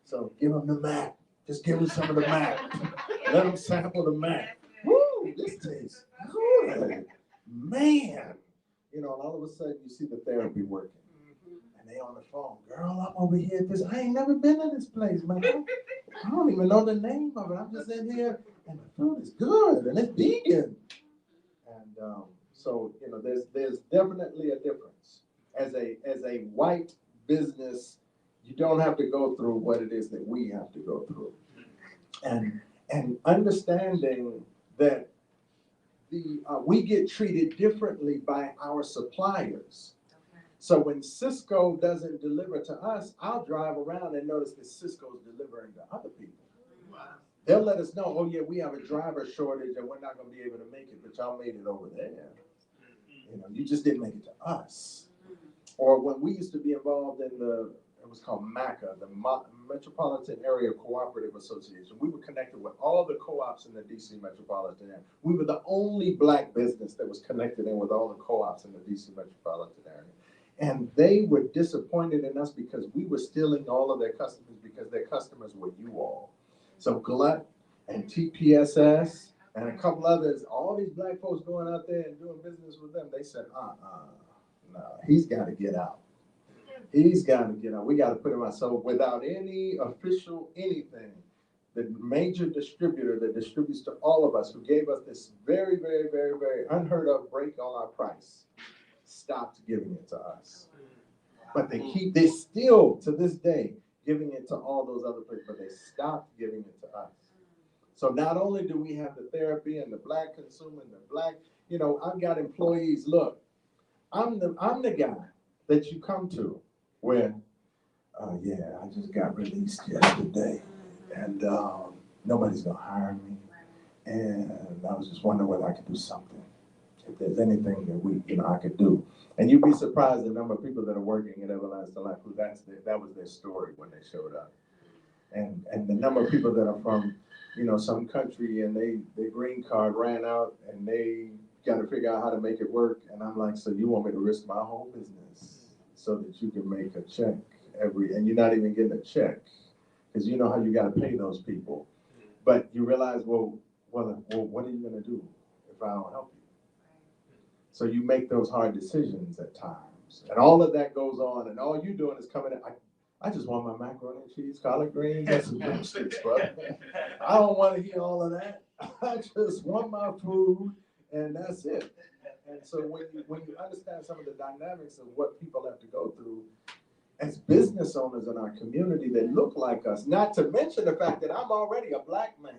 [SPEAKER 2] So give them the mac. Just give them some of the mac. Let them sample the mac. Woo, this tastes good. Man. And all of a sudden you see the therapy working. And they on the phone, girl, I'm over here at this. I ain't never been to this place, man. I don't even know the name of it. I'm just in here, and the food is good, and it's vegan. And so, there's definitely a difference. As a white business, you don't have to go through what it is that we have to go through. And understanding that we get treated differently by our suppliers. So when Cisco doesn't deliver to us, I'll drive around and notice that Cisco's delivering to other people. Wow. They'll let us know, oh yeah, we have a driver shortage and we're not going to be able to make it, but y'all made it over there. You just didn't make it to us. Or when we used to be involved in it was called MACA, the Metropolitan Area Cooperative Association. We were connected with all the co-ops in the DC metropolitan area. We were the only Black business that was connected in with all the co-ops in the DC metropolitan area. And they were disappointed in us because we were stealing all of their customers because their customers were you all. So Glut and TPSS and a couple others, all these Black folks going out there and doing business with them, they said, no, he's got to get out. He's got to get out. We got to put him out. So without any official anything, the major distributor that distributes to all of us, who gave us this very, very, very, very unheard of break on our price, stopped giving it to us. But they still, to this day, giving it to all those other places, but they stopped giving it to us. So not only do we have the therapy and the Black consumer and the Black, I've got employees, look, I'm the guy that you come to when, yeah, I just got released yesterday and nobody's gonna hire me. And I was just wondering whether I could do something. If there's anything that I could do. And you'd be surprised the number of people that are working in Everlasting Life who that was their story when they showed up. And the number of people that are from, some country and their green card ran out and they got to figure out how to make it work. And I'm like, so you want me to risk my whole business so that you can make a check and you're not even getting a check because you know how you got to pay those people. But you realize, well, what are you going to do if I don't help you? So you make those hard decisions at times. And all of that goes on, and all you're doing is coming in. I just want my macaroni and cheese, collard greens, and some drumsticks, bro. I don't want to hear all of that. I just want my food, and that's it. And so when you understand some of the dynamics of what people have to go through, as business owners in our community that look like us, not to mention the fact that I'm already a Black man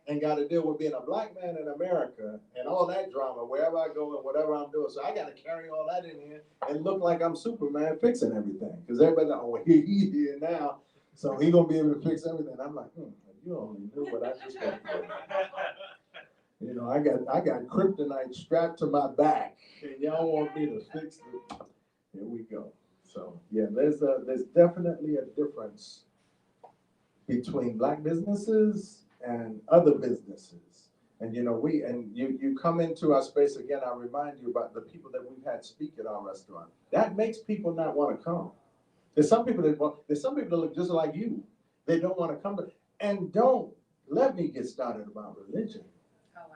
[SPEAKER 2] and got to deal with being a Black man in America and all that drama wherever I go and whatever I'm doing. So I got to carry all that in here and look like I'm Superman fixing everything. Because everybody, oh, he's here now, so he's going to be able to fix everything. I'm like, you only knew what I just went through. You know, I got kryptonite strapped to my back, and y'all want me to fix it. Here we go. So yeah, there's definitely a difference between Black businesses and other businesses. And you know, you come into our space again, I remind you about the people that we've had speak at our restaurant. That makes people not want to come. There's some people that look just like you. They don't want to come to, and don't let me get started about religion.
[SPEAKER 4] Oh, wow.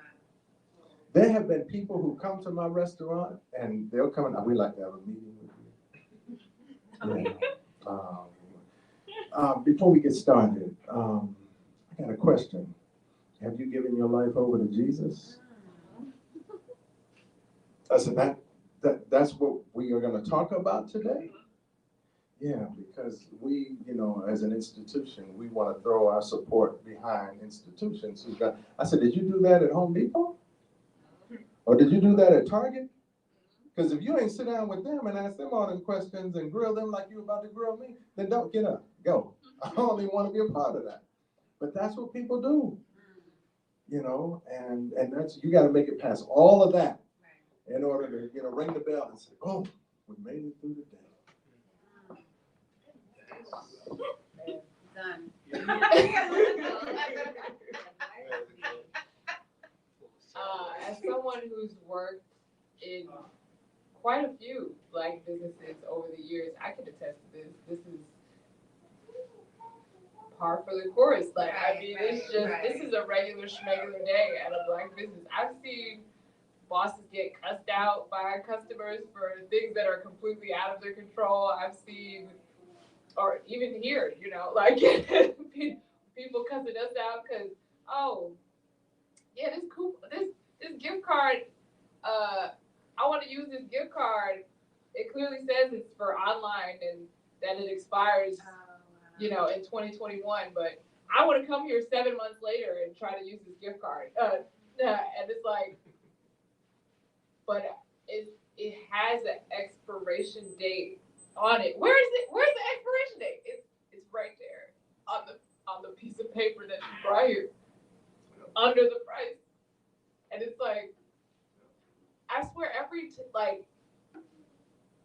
[SPEAKER 2] There have been people who come to my restaurant and they'll come and we like to have a meeting with you. Yeah. Before we get started, I got a question. Have you given your life over to Jesus? I said that's what we are going to talk about today. Yeah, because we, you know, as an institution, we want to throw our support behind institutions. I said, did you do that at Home Depot? Or did you do that at Target? Because if you ain't sit down with them and ask them all them questions and grill them like you about to grill me, then don't get up, go. I don't even want to be a part of that. But that's what people do, you know, and that's, you got to make it past all of that in order to, you know, ring the bell and say, oh, we made it through the day.
[SPEAKER 4] Done.
[SPEAKER 1] As someone who's worked in quite a few Black businesses over the years, I can attest to this. This is par for the course. Like, I mean, this is a regular schmegular day at a Black business. I've seen bosses get cussed out by customers for things that are completely out of their control. I've seen, or even here, you know, like people cussing us out because, oh, yeah, this gift card, I want to use this gift card. It clearly says it's for online and that it expires, you know, in 2021. But I want to come here 7 months later and try to use this gift card. And it's like, but it has an expiration date on it. Where's the expiration date? It's right there on the piece of paper that you brought here, under the price. And it's like, I swear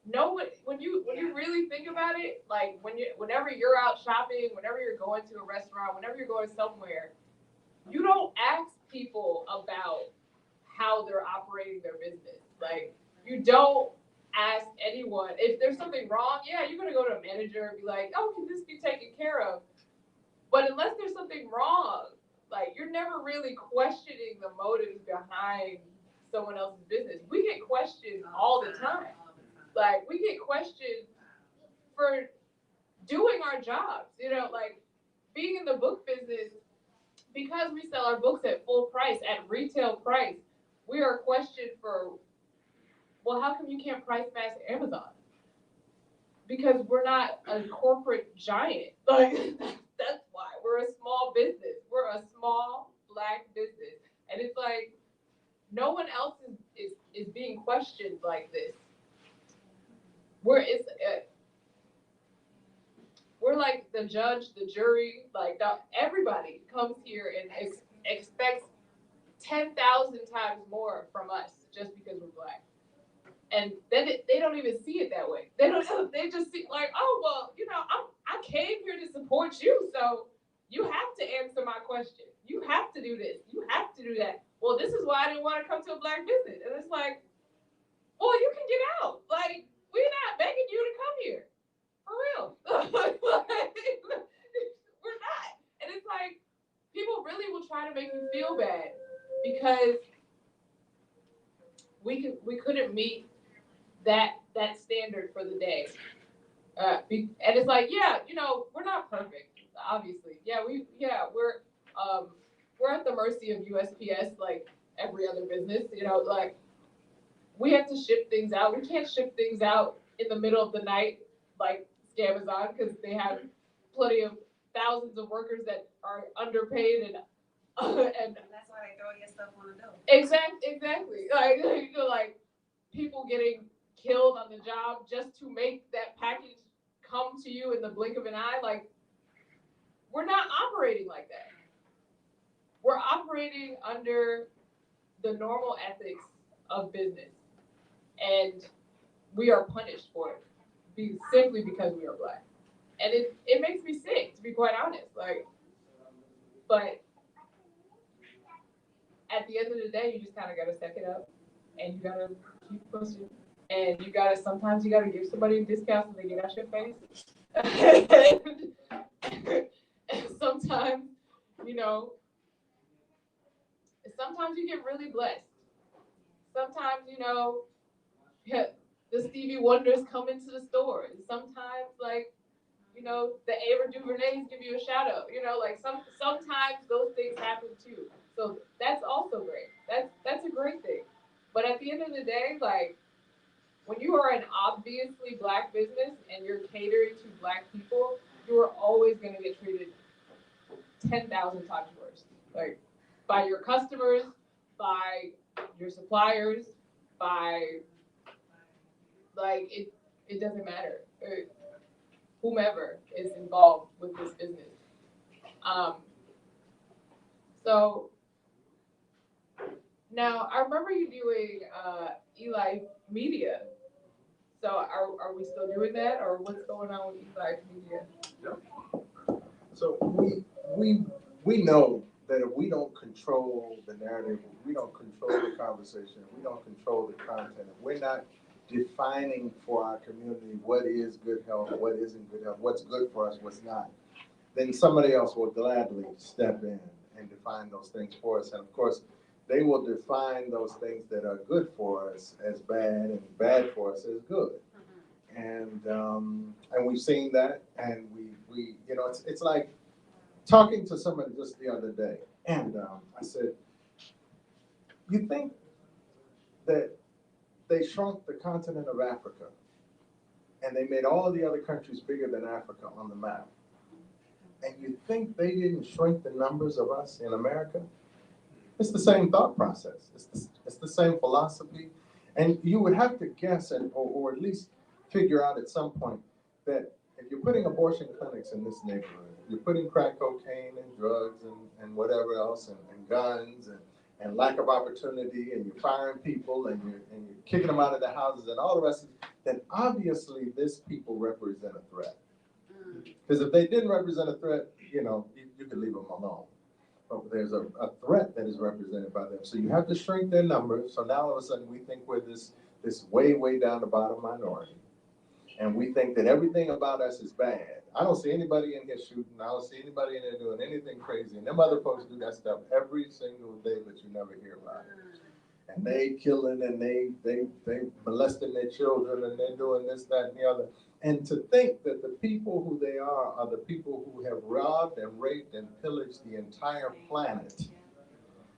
[SPEAKER 1] no one, when you really think about it, like whenever you're out shopping, whenever you're going to a restaurant, whenever you're going somewhere, you don't ask people about how they're operating their business. Like, you don't ask anyone if there's something wrong. Yeah, you're gonna go to a manager and be like, oh, can this be taken care of? But unless there's something wrong, like, you're never really questioning the motives behind someone else's business. We get questioned all the time. Like, we get questioned for doing our jobs, you know, like being in the book business, because we sell our books at full price, at retail price, we are questioned for, well, how come you can't price match Amazon? Because we're not a corporate giant. Like, that's why. We're a small business. We're a small Black business. And it's like, no one else is being questioned like this. We're like the judge, the jury, like everybody comes here and expects 10,000 times more from us just because we're Black. And then they don't even see it that way. They just see like, oh, well, you know, I came here to support you, so you have to answer my question. You have to do this. You have to do that. Well, this is why I didn't want to come to a Black business. And it's like, well, you can get out. Like, we're not begging you to come here. For real. We're not. And it's like, people really will try to make you feel bad because we couldn't meet that standard for the day. And it's like, yeah, you know, we're not perfect, obviously. Yeah, we're at the mercy of USPS like every other business, you know, like we have to ship things out. We can't ship things out in the middle of the night like Amazon because they have plenty of thousands of workers that are underpaid and
[SPEAKER 4] that's why they throw your stuff on the door.
[SPEAKER 1] Exactly. Like, you know, like people getting killed on the job just to make that package come to you in the blink of an eye. Like, we're not operating like that. we're operating under the normal ethics of business, and we are punished for it simply because we are Black. And it makes me sick, to be quite honest. Like, but at the end of the day, you just kind of got to step it up, and you got to keep pushing. And sometimes you got to give somebody a discount so they get out your face. And sometimes, sometimes you get really blessed. Sometimes, the Stevie Wonders come into the store. And sometimes, the Ava DuVernays give you a shout out. Sometimes those things happen too. So that's also great. That's a great thing. But at the end of the day, when you are an obviously Black business and you're catering to Black people, you are always going to get treated 10,000 times worse. By your customers, by your suppliers, it doesn't matter. Whomever is involved with this business. So now I remember you doing ELife Media. So are we still doing that, or what's going on with ELife Media?
[SPEAKER 2] Yep. So we know that if we don't control the narrative, if we don't control the conversation, if we don't control the content, if we're not defining for our community what is good health, what isn't good health, what's good for us, what's not, then somebody else will gladly step in and define those things for us. And of course, they will define those things that are good for us as bad and bad for us as good. And we've seen that, and we it's like talking to somebody just the other day, and I said, you think that they shrunk the continent of Africa and they made all the other countries bigger than Africa on the map, and you think they didn't shrink the numbers of us in America? It's the same thought process. It's the same philosophy. And you would have to guess or at least figure out at some point that if you're putting abortion clinics in this neighborhood, you're putting crack cocaine and drugs and whatever else and guns and lack of opportunity, and you're firing people and you're kicking them out of their houses and all the rest of it, then obviously this people represent a threat. Because if they didn't represent a threat, you could leave them alone. But there's a threat that is represented by them. So you have to shrink their numbers. So now all of a sudden we think we're this way, way down the bottom minority. And we think that everything about us is bad. I don't see anybody in here shooting. I don't see anybody in there doing anything crazy. And them other folks do that stuff every single day, but you never hear about it. And they killing and they molesting their children and they're doing this, that, and the other. And to think that the people who they are the people who have robbed and raped and pillaged the entire planet.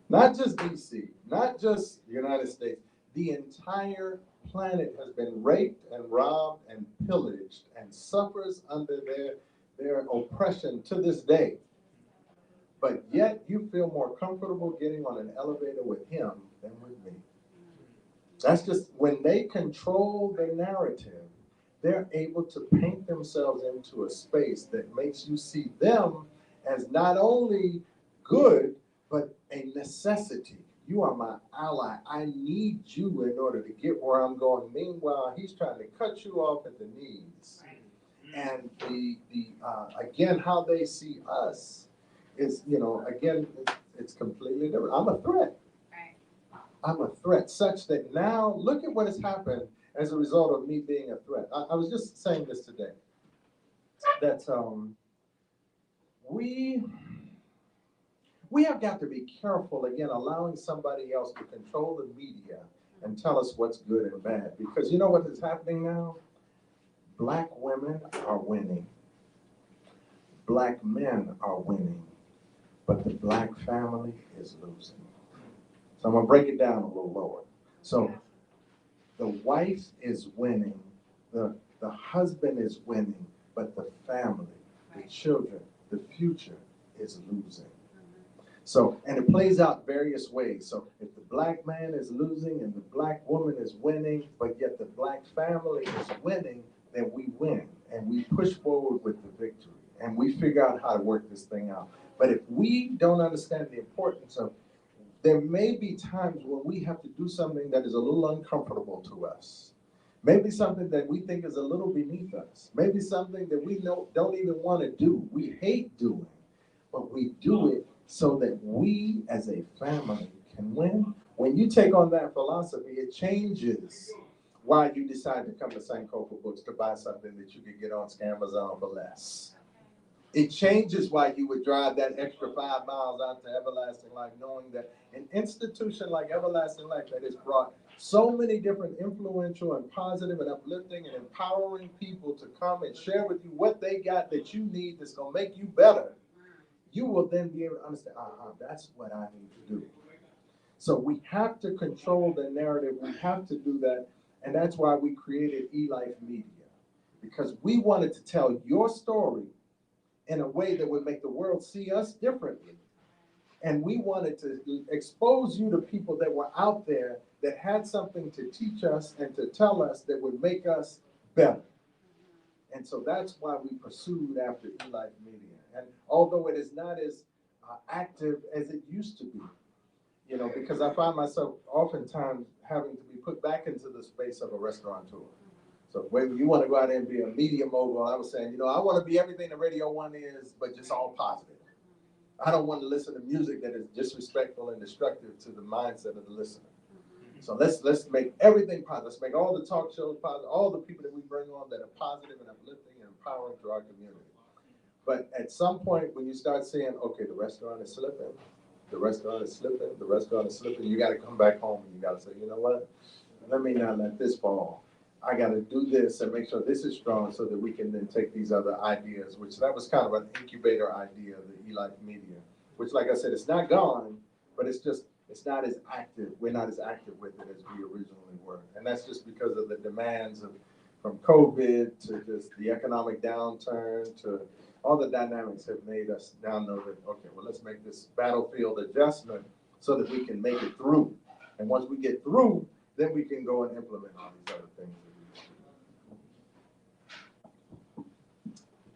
[SPEAKER 2] Not just DC, not just the United States, the entire planet has been raped and robbed and pillaged and suffers under their oppression to this day. But yet you feel more comfortable getting on an elevator with him than with me. That's just when they control the narrative, they're able to paint themselves into a space that makes you see them as not only good, but a necessity. You are my ally. I need you in order to get where I'm going. Meanwhile, he's trying to cut you off at the knees. And again, how they see us is, again, it's completely different. I'm a threat. I'm a threat, such that now look at what has happened as a result of me being a threat. I was just saying this today, that we have got to be careful, again, allowing somebody else to control the media and tell us what's good and bad. Because you know what is happening now? Black women are winning. Black men are winning. But the Black family is losing. So I'm going to break it down a little lower. So the wife is winning, the husband is winning, but the family, the children, the future is losing. So, and it plays out various ways. So if the Black man is losing and the Black woman is winning, but yet the Black family is winning, then we win and we push forward with the victory and we figure out how to work this thing out. But if we don't understand the importance of, there may be times when we have to do something that is a little uncomfortable to us. Maybe something that we think is a little beneath us. Maybe something that we don't even want to do. We hate doing, but we do it so that we as a family can win. When you take on that philosophy, it changes why you decide to come to Sankofa Books to buy something that you could get on Amazon for less. It changes why you would drive that extra 5 miles out to Everlasting Life, knowing that an institution like Everlasting Life that has brought so many different influential and positive and uplifting and empowering people to come and share with you what they got that you need that's going to make you better, you will then be able to understand, that's what I need to do. So we have to control the narrative. We have to do that. And that's why we created ELife Media, because we wanted to tell your story in a way that would make the world see us differently. And we wanted to expose you to people that were out there that had something to teach us and to tell us that would make us better. And so that's why we pursued after ELife Media. And although it is not as active as it used to be, you know, because I find myself oftentimes having to be put back into the space of a restaurateur. So when you want to go out there and be a media mogul, I was saying, you know, I want to be everything the Radio One is, but just all positive. I don't want to listen to music that is disrespectful and destructive to the mindset of the listener. So let's make everything positive. Let's make all the talk shows positive, all the people that we bring on that are positive and uplifting and empowering to our community. But at some point when you start seeing, okay, the restaurant is slipping, the restaurant is slipping, the restaurant is slipping, you got to come back home and you got to say, you know what? Let me not let this fall. I got to do this and make sure this is strong so that we can then take these other ideas, which that was kind of an incubator idea, the ELife Media, which, like I said, it's not gone, but it's not as active. We're not as active with it as we originally were. And that's just because of the demands from COVID to just the economic downturn to all the dynamics have made us now know that, okay, well, let's make this battlefield adjustment so that we can make it through. And once we get through, then we can go and implement all these other things.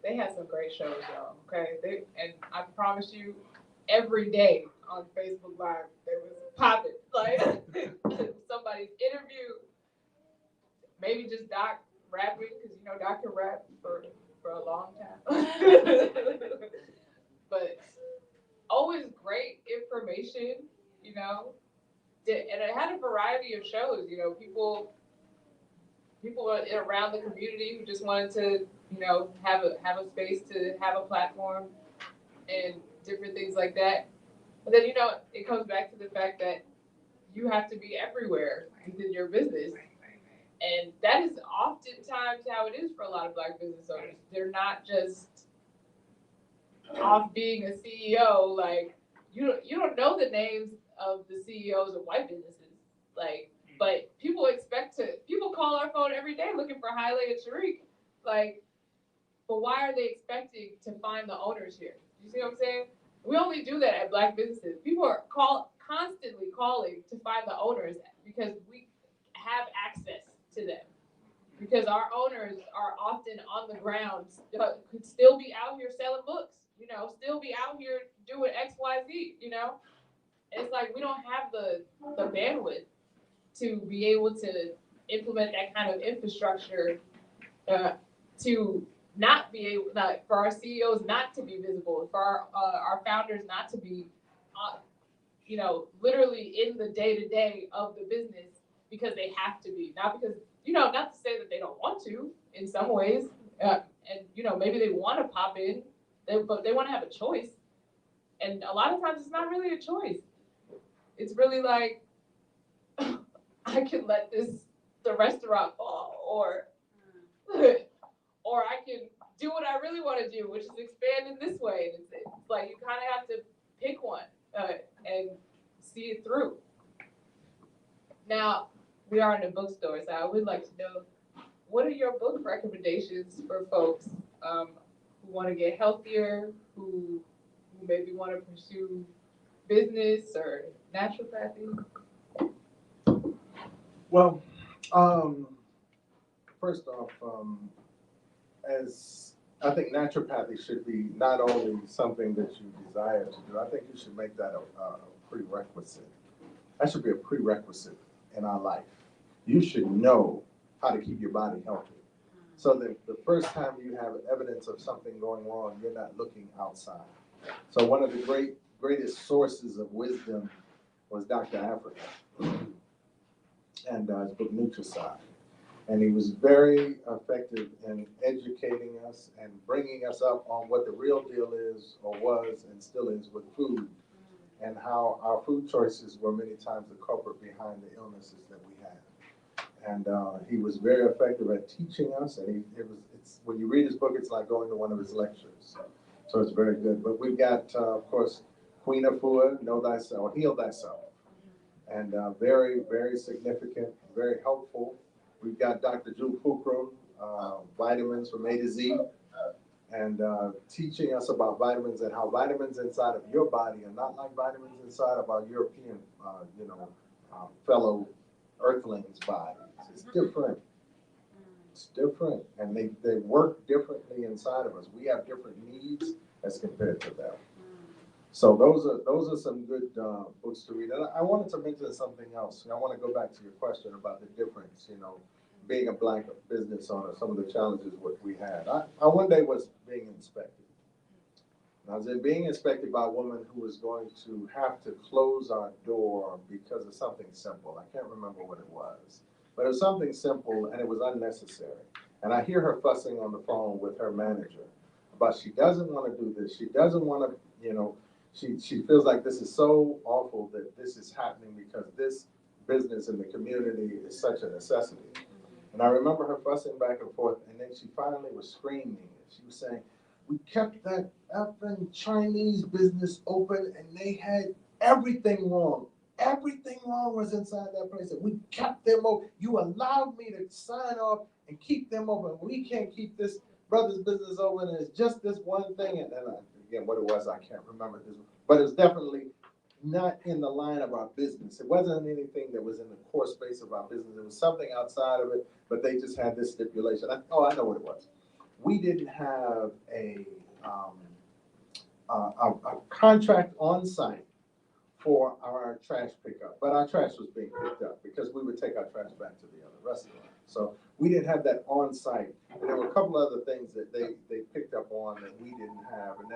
[SPEAKER 1] They had some great shows, y'all. Okay, and I promise you, every day on Facebook Live, there was popping like somebody's interview. Maybe just Doc rapping, because you know Doc can rap for a long time. But always great information, you know. And it had a variety of shows, you know, people around the community who just wanted to, you know, have a space to have a platform and different things like that. But then, you know, it comes back to the fact that you have to be everywhere within your business. And that is oftentimes how it is for a lot of Black business owners. They're not just off being a CEO, like you don't know the names of the CEOs of white businesses, like, but people call our phone every day looking for Haile and Sharik, like, but why are they expecting to find the owners here? You see what I'm saying? We only do that at Black businesses. People are constantly calling to find the owners because we have access to them. Because our owners are often on the ground, could still be out here selling books, you know, still be out here doing X, Y, Z, you know? It's like we don't have the bandwidth to be able to implement that kind of infrastructure to not be able, for our CEOs not to be visible, for our founders not to be, you know, literally in the day-to-day of the business because they have to be, not because, you know, not to say that they don't want to in some ways, and, you know, maybe they want to pop in, but they want to have a choice. And a lot of times it's not really a choice. It's really like, I can let the restaurant fall, or I can do what I really want to do, which is expand in this way. And it's like you kind of have to pick one and see it through. Now, we are in a bookstore, so I would like to know, what are your book recommendations for folks who want to get healthier, who maybe want to pursue business or naturopathy?
[SPEAKER 2] Well, first off, as I think naturopathy should be not only something that you desire to do, I think you should make that a prerequisite. That should be a prerequisite in our life. You should know how to keep your body healthy. So that the first time you have evidence of something going wrong, you're not looking outside. So one of the greatest sources of wisdom was Dr. Africa and his book Nutricide. And he was very effective in educating us and bringing us up on what the real deal is or was and still is with food, and how our food choices were many times the culprit behind the illnesses that we have. And he was very effective at teaching us, and it's when you read his book, it's like going to one of his lectures. So it's very good. But we've got, of course, Queen Afua, Know Thyself, Heal Thyself. And very, very significant, very helpful. We've got Dr. Drew Fulcrum, Vitamins from A to Z, and teaching us about vitamins and how vitamins inside of your body are not like vitamins inside of our European, fellow Earthlings' bodies. It's different. It's different, and they work differently inside of us. We have different needs as compared to them. So those are some good books to read. And I wanted to mention something else. I want to go back to your question about the difference, being a Black business owner, some of the challenges what we had. I one day was being inspected. And I was being inspected by a woman who was going to have to close our door because of something simple. I can't remember what it was. But it was something simple, and it was unnecessary. And I hear her fussing on the phone with her manager about she doesn't want to do this. She doesn't want to, she feels like this is so awful that this is happening because this business in the community is such a necessity. And I remember her fussing back and forth, and then she finally was screaming. She was saying, we kept that effing Chinese business open, and they had everything wrong. Everything wrong was inside that place. And we kept them open. You allowed me to sign off and keep them open. We can't keep this brother's business open, and it's just this one thing. And again, what it was, I can't remember this. But it was definitely not in the line of our business. It wasn't anything that was in the core space of our business. It was something outside of it, but they just had this stipulation. I know what it was. We didn't have a contract on site for our trash pickup, but our trash was being picked up because we would take our trash back to the other restaurant. So we didn't have that on site. And there were a couple other things that they picked up on that we didn't have, and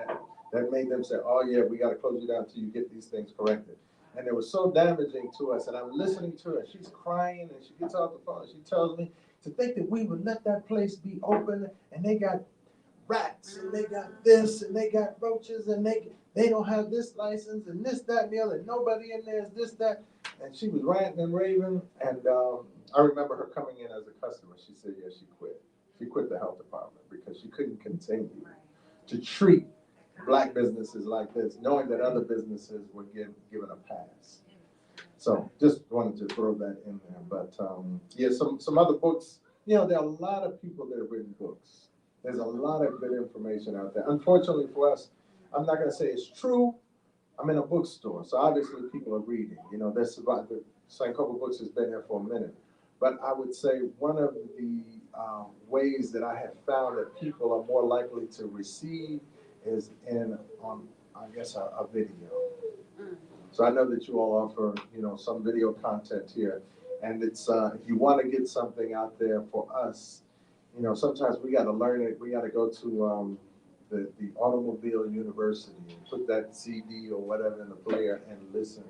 [SPEAKER 2] that made them say, oh yeah, we got to close you down until you get these things corrected. And it was so damaging to us. And I'm listening to her. She's crying, and she gets off the phone. And she tells me to think that we would let that place be open, and they got rats, and they got this, and they got roaches, and they don't have this license, and this, that, and the other. Nobody in there is this, that. And she was ranting and raving. And I remember her coming in as a customer. She said, yeah, she quit. She quit the health department because she couldn't continue to treat Black businesses like this, knowing that other businesses were given a pass. So just wanted to throw that in there. But yeah, some other books. There are a lot of people that have written books. There's a lot of good information out there. Unfortunately for us, I'm not going to say it's true. I'm in a bookstore, so obviously people are reading. That's about the Sankofa Books has been here for a minute. But I would say one of the ways that I have found that people are more likely to receive is on a video. So I know that you all offer, some video content here, and it's if you want to get something out there for us, sometimes we got to learn it. We got to go to the automobile university and put that CD or whatever in the player and listen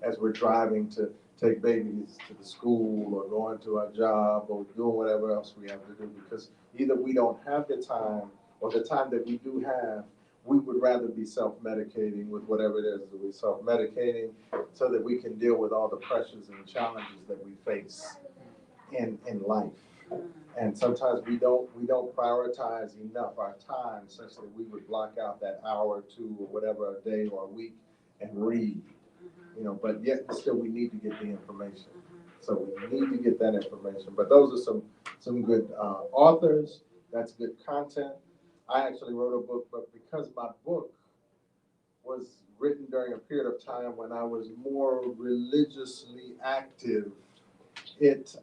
[SPEAKER 2] as we're driving to take babies to the school or going to our job or doing whatever else we have to do, because either we don't have the time, or the time that we do have, we would rather be self-medicating with whatever it is that we're self-medicating, so that we can deal with all the pressures and challenges that we face in life. And sometimes we don't prioritize enough our time such that we would block out that hour or two or whatever a day or a week and read. But yet still we need to get the information. So we need to get that information. But those are some good authors. That's good content. I actually wrote a book, but because my book was written during a period of time when I was more religiously active, it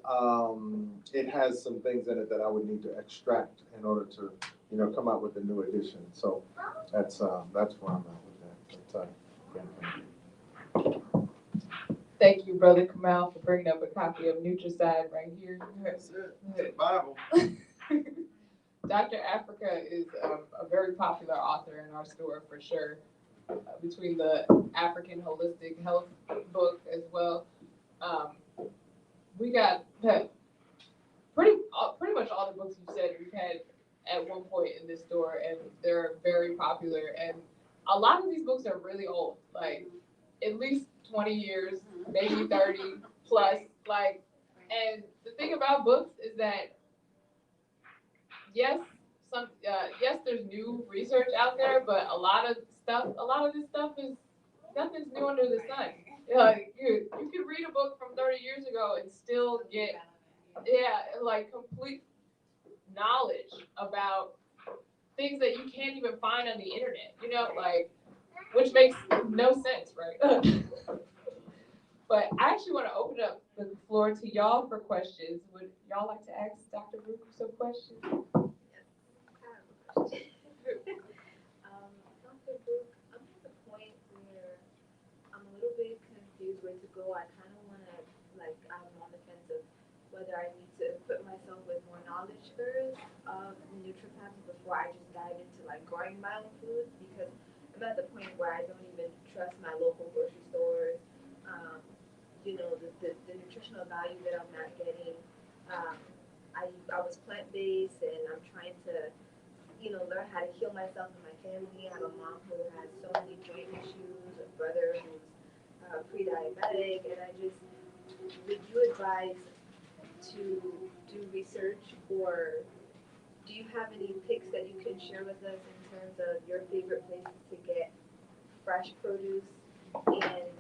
[SPEAKER 2] has some things in it that I would need to extract in order to come out with a new edition. So that's where I'm at with that. But, yeah.
[SPEAKER 1] Thank you, Brother Kamal, for bringing up a copy of Nutricide right here.
[SPEAKER 3] That's it. It's the Bible.
[SPEAKER 1] Dr. Africa is a very popular author in our store for sure. Between the African Holistic Health book as well, we got pretty much all the books you said we've had at one point in this store, and they're very popular. And a lot of these books are really old, like at least 20 years, maybe 30 plus. Like, and the thing about books is that yes, there's new research out there, but a lot of this stuff is nothing's new under the sun. Like you could read a book from 30 years ago and still get like complete knowledge about things that you can't even find on the internet. Like which makes no sense, right? But I actually want to open up the floor to y'all for questions. Would y'all like to ask Dr. Baruch some questions?
[SPEAKER 5] Dr. Brooke, I'm at the point where I'm a little bit confused where to go. I kind of want to, I'm on the fence of whether I need to equip myself with more knowledge first of Naturopath before I just dive into growing my own food, because I'm at the point where I don't even trust my local grocery stores. The nutritional value that I'm not getting. I was plant-based, and I'm trying to learn how to heal myself and my family. I have a mom who has so many joint issues, a brother who's pre-diabetic, and would you advise to do research, or do you have any picks that you can share with us in terms of your favorite places to get fresh produce and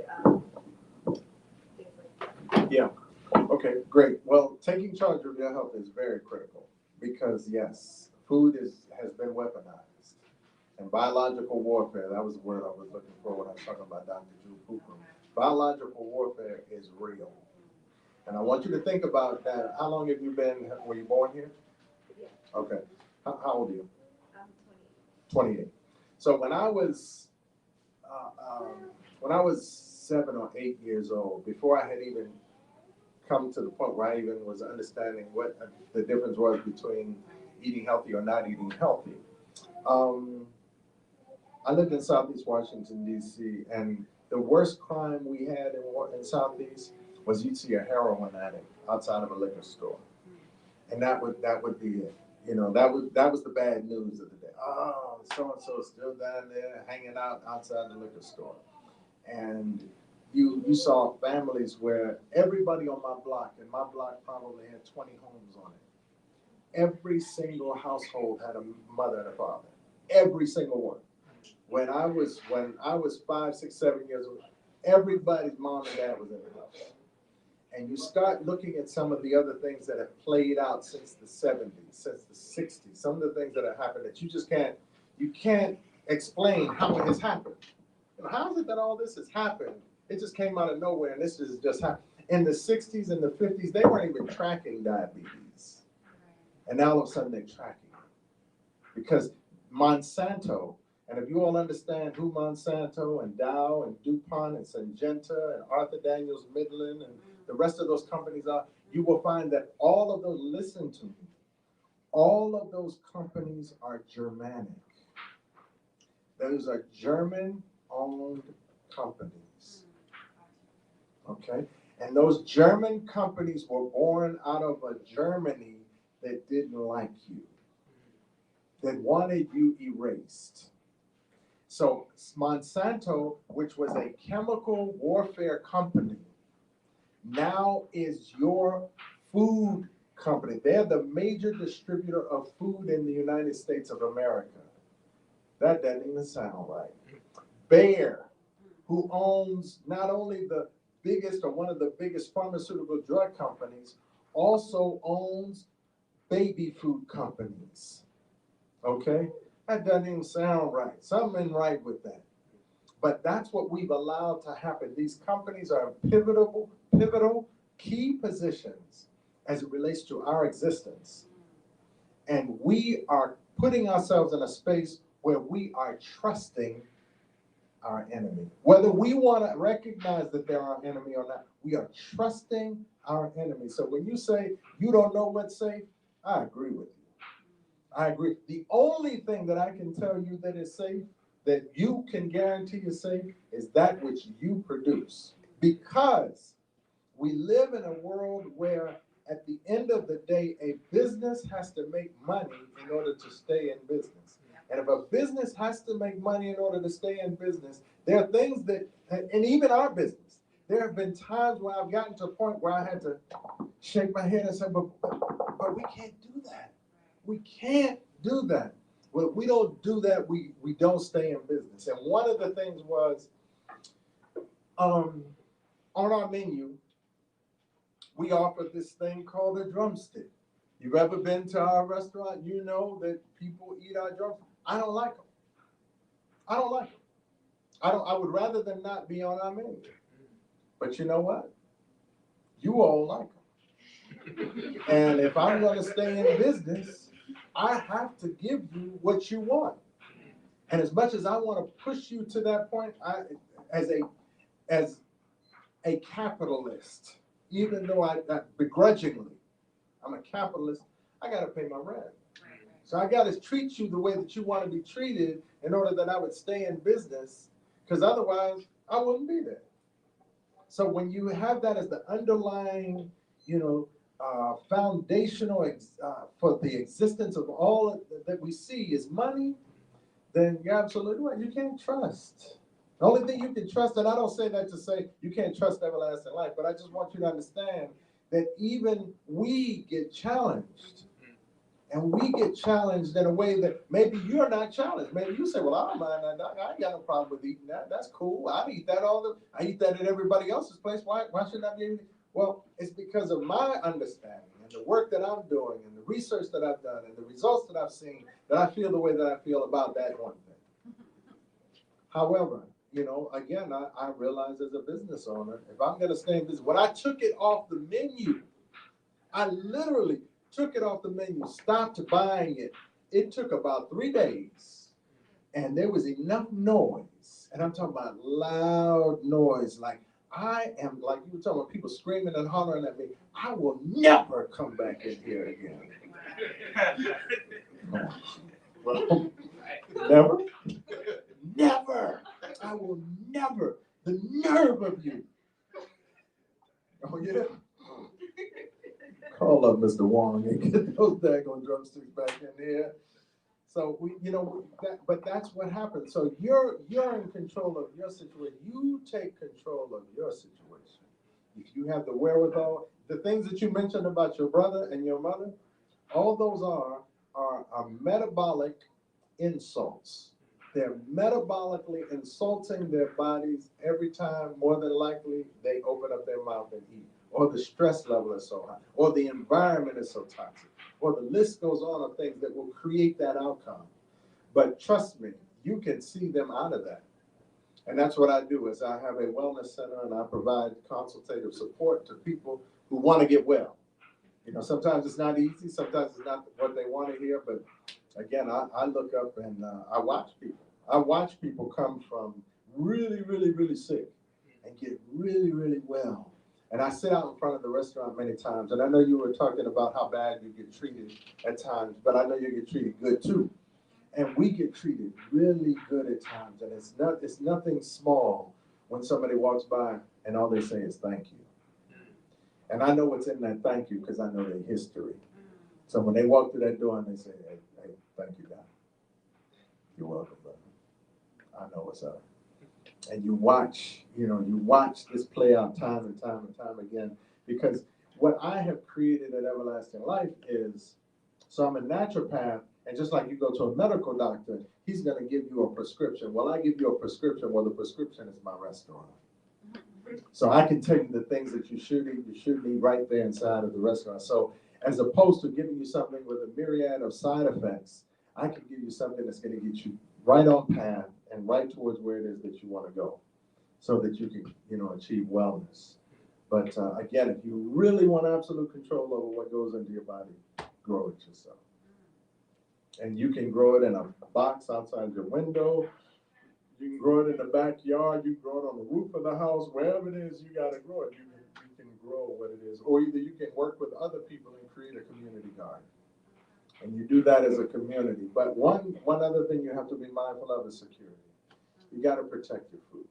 [SPEAKER 5] things like that?
[SPEAKER 2] Yeah. Okay, great. Well, taking charge of your health is very critical because, yes, food has been weaponized. And biological warfare, that was the word I was looking for when I was talking about Dr. Drew Cooper. Biological warfare is real. And I want you to think about that. How long have you been, were you born here?
[SPEAKER 5] Yeah.
[SPEAKER 2] Okay. How old are you?
[SPEAKER 5] I'm
[SPEAKER 2] 28. So when I was 7 or 8 years old, before I had even come to the point where I even was understanding what the difference was between eating healthy or not eating healthy. I lived in Southeast Washington, D.C., and the worst crime we had in Southeast was you'd see a heroin addict outside of a liquor store. And that would be it. That was the bad news of the day. Oh, so-and-so still down there hanging out outside the liquor store. And you saw families where everybody on my block, and my block probably had 20 homes on it. Every single household had a mother and a father. Every single one. When I was 5, 6, 7 years old, everybody's mom and dad was in the house. And you start looking at some of the other things that have played out since the 70s, since the 60s, some of the things that have happened that you can't explain how it has happened. How is it that all this has happened? It just came out of nowhere, and this is just happened. In the 60s and the 50s, they weren't even tracking diabetes. And now all of a sudden they're tracking it. Because Monsanto, and if you all understand who Monsanto and Dow and DuPont and Syngenta and Arthur Daniels Midland and the rest of those companies are, you will find that all of those, listen to me, all of those companies are Germanic. Those are German-owned companies, okay? And those German companies were born out of a Germany that didn't like you, that wanted you erased. So Monsanto, which was a chemical warfare company, now is your food company. They're the major distributor of food in the United States of America. That doesn't even sound right. Bayer, who owns not only the biggest or one of the biggest pharmaceutical drug companies, also owns baby food companies. Okay? That doesn't even sound right. Something ain't right with that. But that's what we've allowed to happen. These companies are in pivotal, key positions as it relates to our existence. And we are putting ourselves in a space where we are trusting our enemy. Whether we want to recognize that they're our enemy or not, we are trusting our enemy. So when you say you don't know what's safe, I agree with you. I agree. The only thing that I can tell you that is safe, that you can guarantee is safe, is that which you produce. Because we live in a world where at the end of the day, a business has to make money in order to stay in business. And if a business has to make money in order to stay in business, there are things that, and even our business, there have been times where I've gotten to a point where I had to shake my head and say, but we can't do that. We can't do that. When we don't do that, we don't stay in business. And one of the things was, on our menu, we offer this thing called a drumstick. You've ever been to our restaurant, you know that people eat our drumsticks. I don't like them. I don't like them. I would rather them not be on our menu. But you know what? You all like them. And if I'm going to stay in business, I have to give you what you want. And as much as I want to push you to that point, as a capitalist, even though I begrudgingly, I'm a capitalist, I got to pay my rent. So I got to treat you the way that you want to be treated in order that I would stay in business, because otherwise I wouldn't be there. So when you have that as the underlying, foundational for the existence of all that we see is money, then you're absolutely right. You can't trust. The only thing you can trust, and I don't say that to say you can't trust everlasting life, but I just want you to understand that even we get challenged. And we get challenged in a way that maybe you're not challenged. Maybe you say, well, I don't mind that. I ain't got no problem with eating that. That's cool. I eat that I eat that at everybody else's place. Why should I be able to? Well, it's because of my understanding and the work that I'm doing and the research that I've done and the results that I've seen that I feel the way that I feel about that one thing. However, again, I realize as a business owner, if I'm going to stay in business, when I took it off the menu, I literally took it off the menu, stopped buying it. It took about 3 days, and there was enough noise, and I'm talking about loud noise, like I am, like you were talking about people screaming and hollering at me, I will never come back in here again. Well, never, I will never, the nerve of you. Oh yeah? Call up Mr. Wong and get those daggone drumsticks back in here. So but that's what happens. So you're in control of your situation. You take control of your situation. If you have the wherewithal, the things that you mentioned about your brother and your mother, all those are metabolic insults. They're metabolically insulting their bodies every time, more than likely, they open up their mouth and eat. Or the stress level is so high, or the environment is so toxic, or the list goes on of things that will create that outcome. But trust me, you can see them out of that. And that's what I do, is I have a wellness center and I provide consultative support to people who want to get well. Sometimes it's not easy, sometimes it's not what they want to hear, but again, I look up and I watch people. I watch people come from really, really, really sick and get really, really well. And I sit out in front of the restaurant many times, and I know you were talking about how bad you get treated at times, but I know you get treated good too. And we get treated really good at times, and it's nothing small when somebody walks by and all they say is thank you. And I know what's in that thank you because I know their history. So when they walk through that door and they say, hey, thank you, God. You're welcome, brother. I know what's up. And you watch this play out time and time and time again, because what I have created at Everlasting Life is, so I'm a naturopath, and just like you go to a medical doctor, he's going to give you a prescription. Well, I give you a prescription. Well, the prescription is my restaurant. So I can tell you the things that you shouldn't eat right there inside of the restaurant. So as opposed to giving you something with a myriad of side effects, I can give you something that's going to get you right on path and right towards where it is that you want to go, so that you can, achieve wellness. But again, if you really want absolute control over what goes into your body, grow it yourself. And you can grow it in a box outside your window. You can grow it in the backyard. You can grow it on the roof of the house. Wherever it is, you got to grow it. You can grow what it is. Or either you can work with other people and create a community garden. And you do that as a community. But one other thing you have to be mindful of is security. You got to protect your food.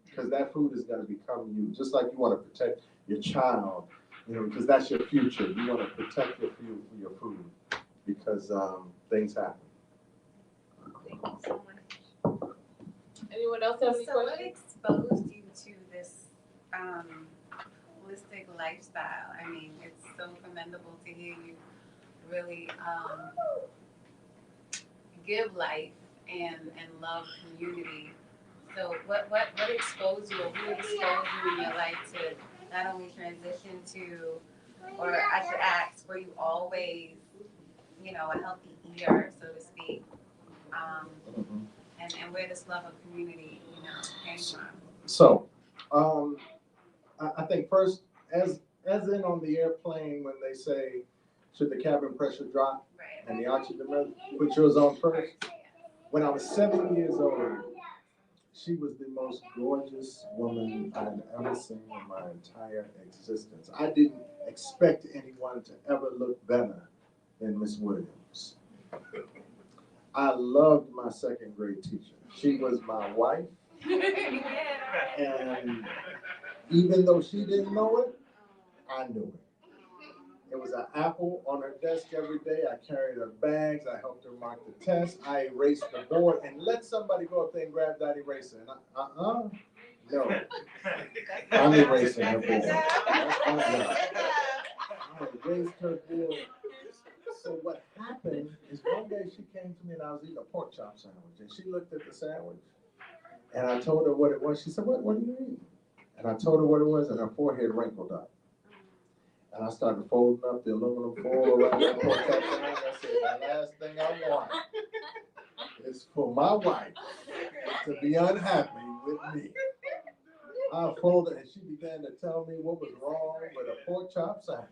[SPEAKER 2] Because that food is going to become you. Just like you want to protect your child, because that's your future. You want to protect your food because things happen.
[SPEAKER 5] Thank you so much.
[SPEAKER 1] Anyone else have any
[SPEAKER 4] So what
[SPEAKER 1] questions?
[SPEAKER 4] exposed you to this holistic lifestyle? I mean, it's so commendable to hear you really give life and love community. So what exposed you, or who exposed you in your life to not only transition to, or I should ask, were you always, a healthy eater, so to speak? And where this love of community, came from?
[SPEAKER 2] So, I think first, as in on the airplane when they say, should the cabin pressure drop
[SPEAKER 4] Right.
[SPEAKER 2] and the oxygen level, put yours on first. When I was 7 years old, she was the most gorgeous woman I had ever seen in my entire existence. I didn't expect anyone to ever look better than Miss Williams. I loved my second grade teacher. She was my wife. And even though she didn't know it, I knew it. There was an apple on her desk every day. I carried her bags. I helped her mark the test. I erased the board and let somebody go up there and grab that eraser. And no. I'm erasing her board. That's my job. I erased her board. So what happened is one day she came to me and I was eating a pork chop sandwich. And she looked at the sandwich and I told her what it was. She said, what do you eat? And I told her what it was and her forehead wrinkled up. And I started folding up the aluminum foil around that pork chop sandwich. I said, the last thing I want is for my wife to be unhappy with me. I folded and she began to tell me what was wrong with a pork chop sandwich.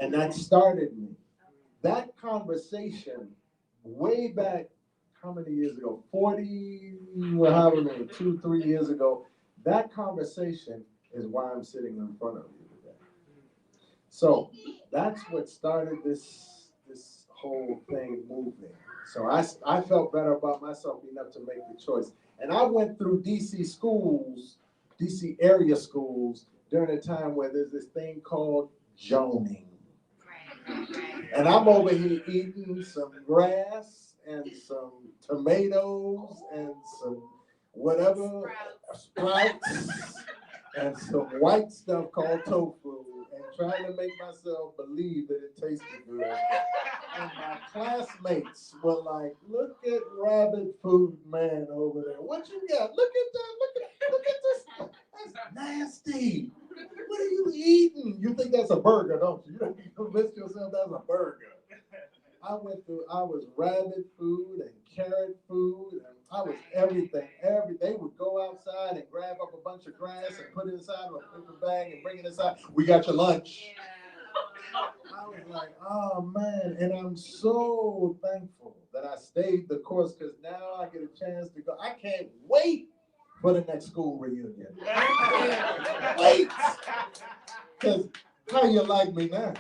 [SPEAKER 2] And that started me. That conversation way back, how many years ago? 40, however many, 2-3 years ago. That conversation is why I'm sitting in front of you today. So that's what started this whole thing moving. So I felt better about myself enough to make the choice. And I went through DC schools, DC area schools, during a time where there's this thing called joning. And I'm over here eating some grass and some tomatoes and some whatever, sprouts and some white stuff called tofu and trying to make myself believe that it tasted good. And my classmates were like, look at rabbit food man over there. What you got? Look at that. Look at this. That's nasty. What are you eating? You think that's a burger, don't you? You convince yourself that's a burger. I was rabbit food and carrot food, and I was everything. They would go outside and grab up a bunch of grass and put it inside of a paper bag and bring it inside. We got your lunch. I was like, oh man, and I'm so thankful that I stayed the course because now I get a chance to go. I can't wait for the next school reunion. I can't wait. Because how you like me now?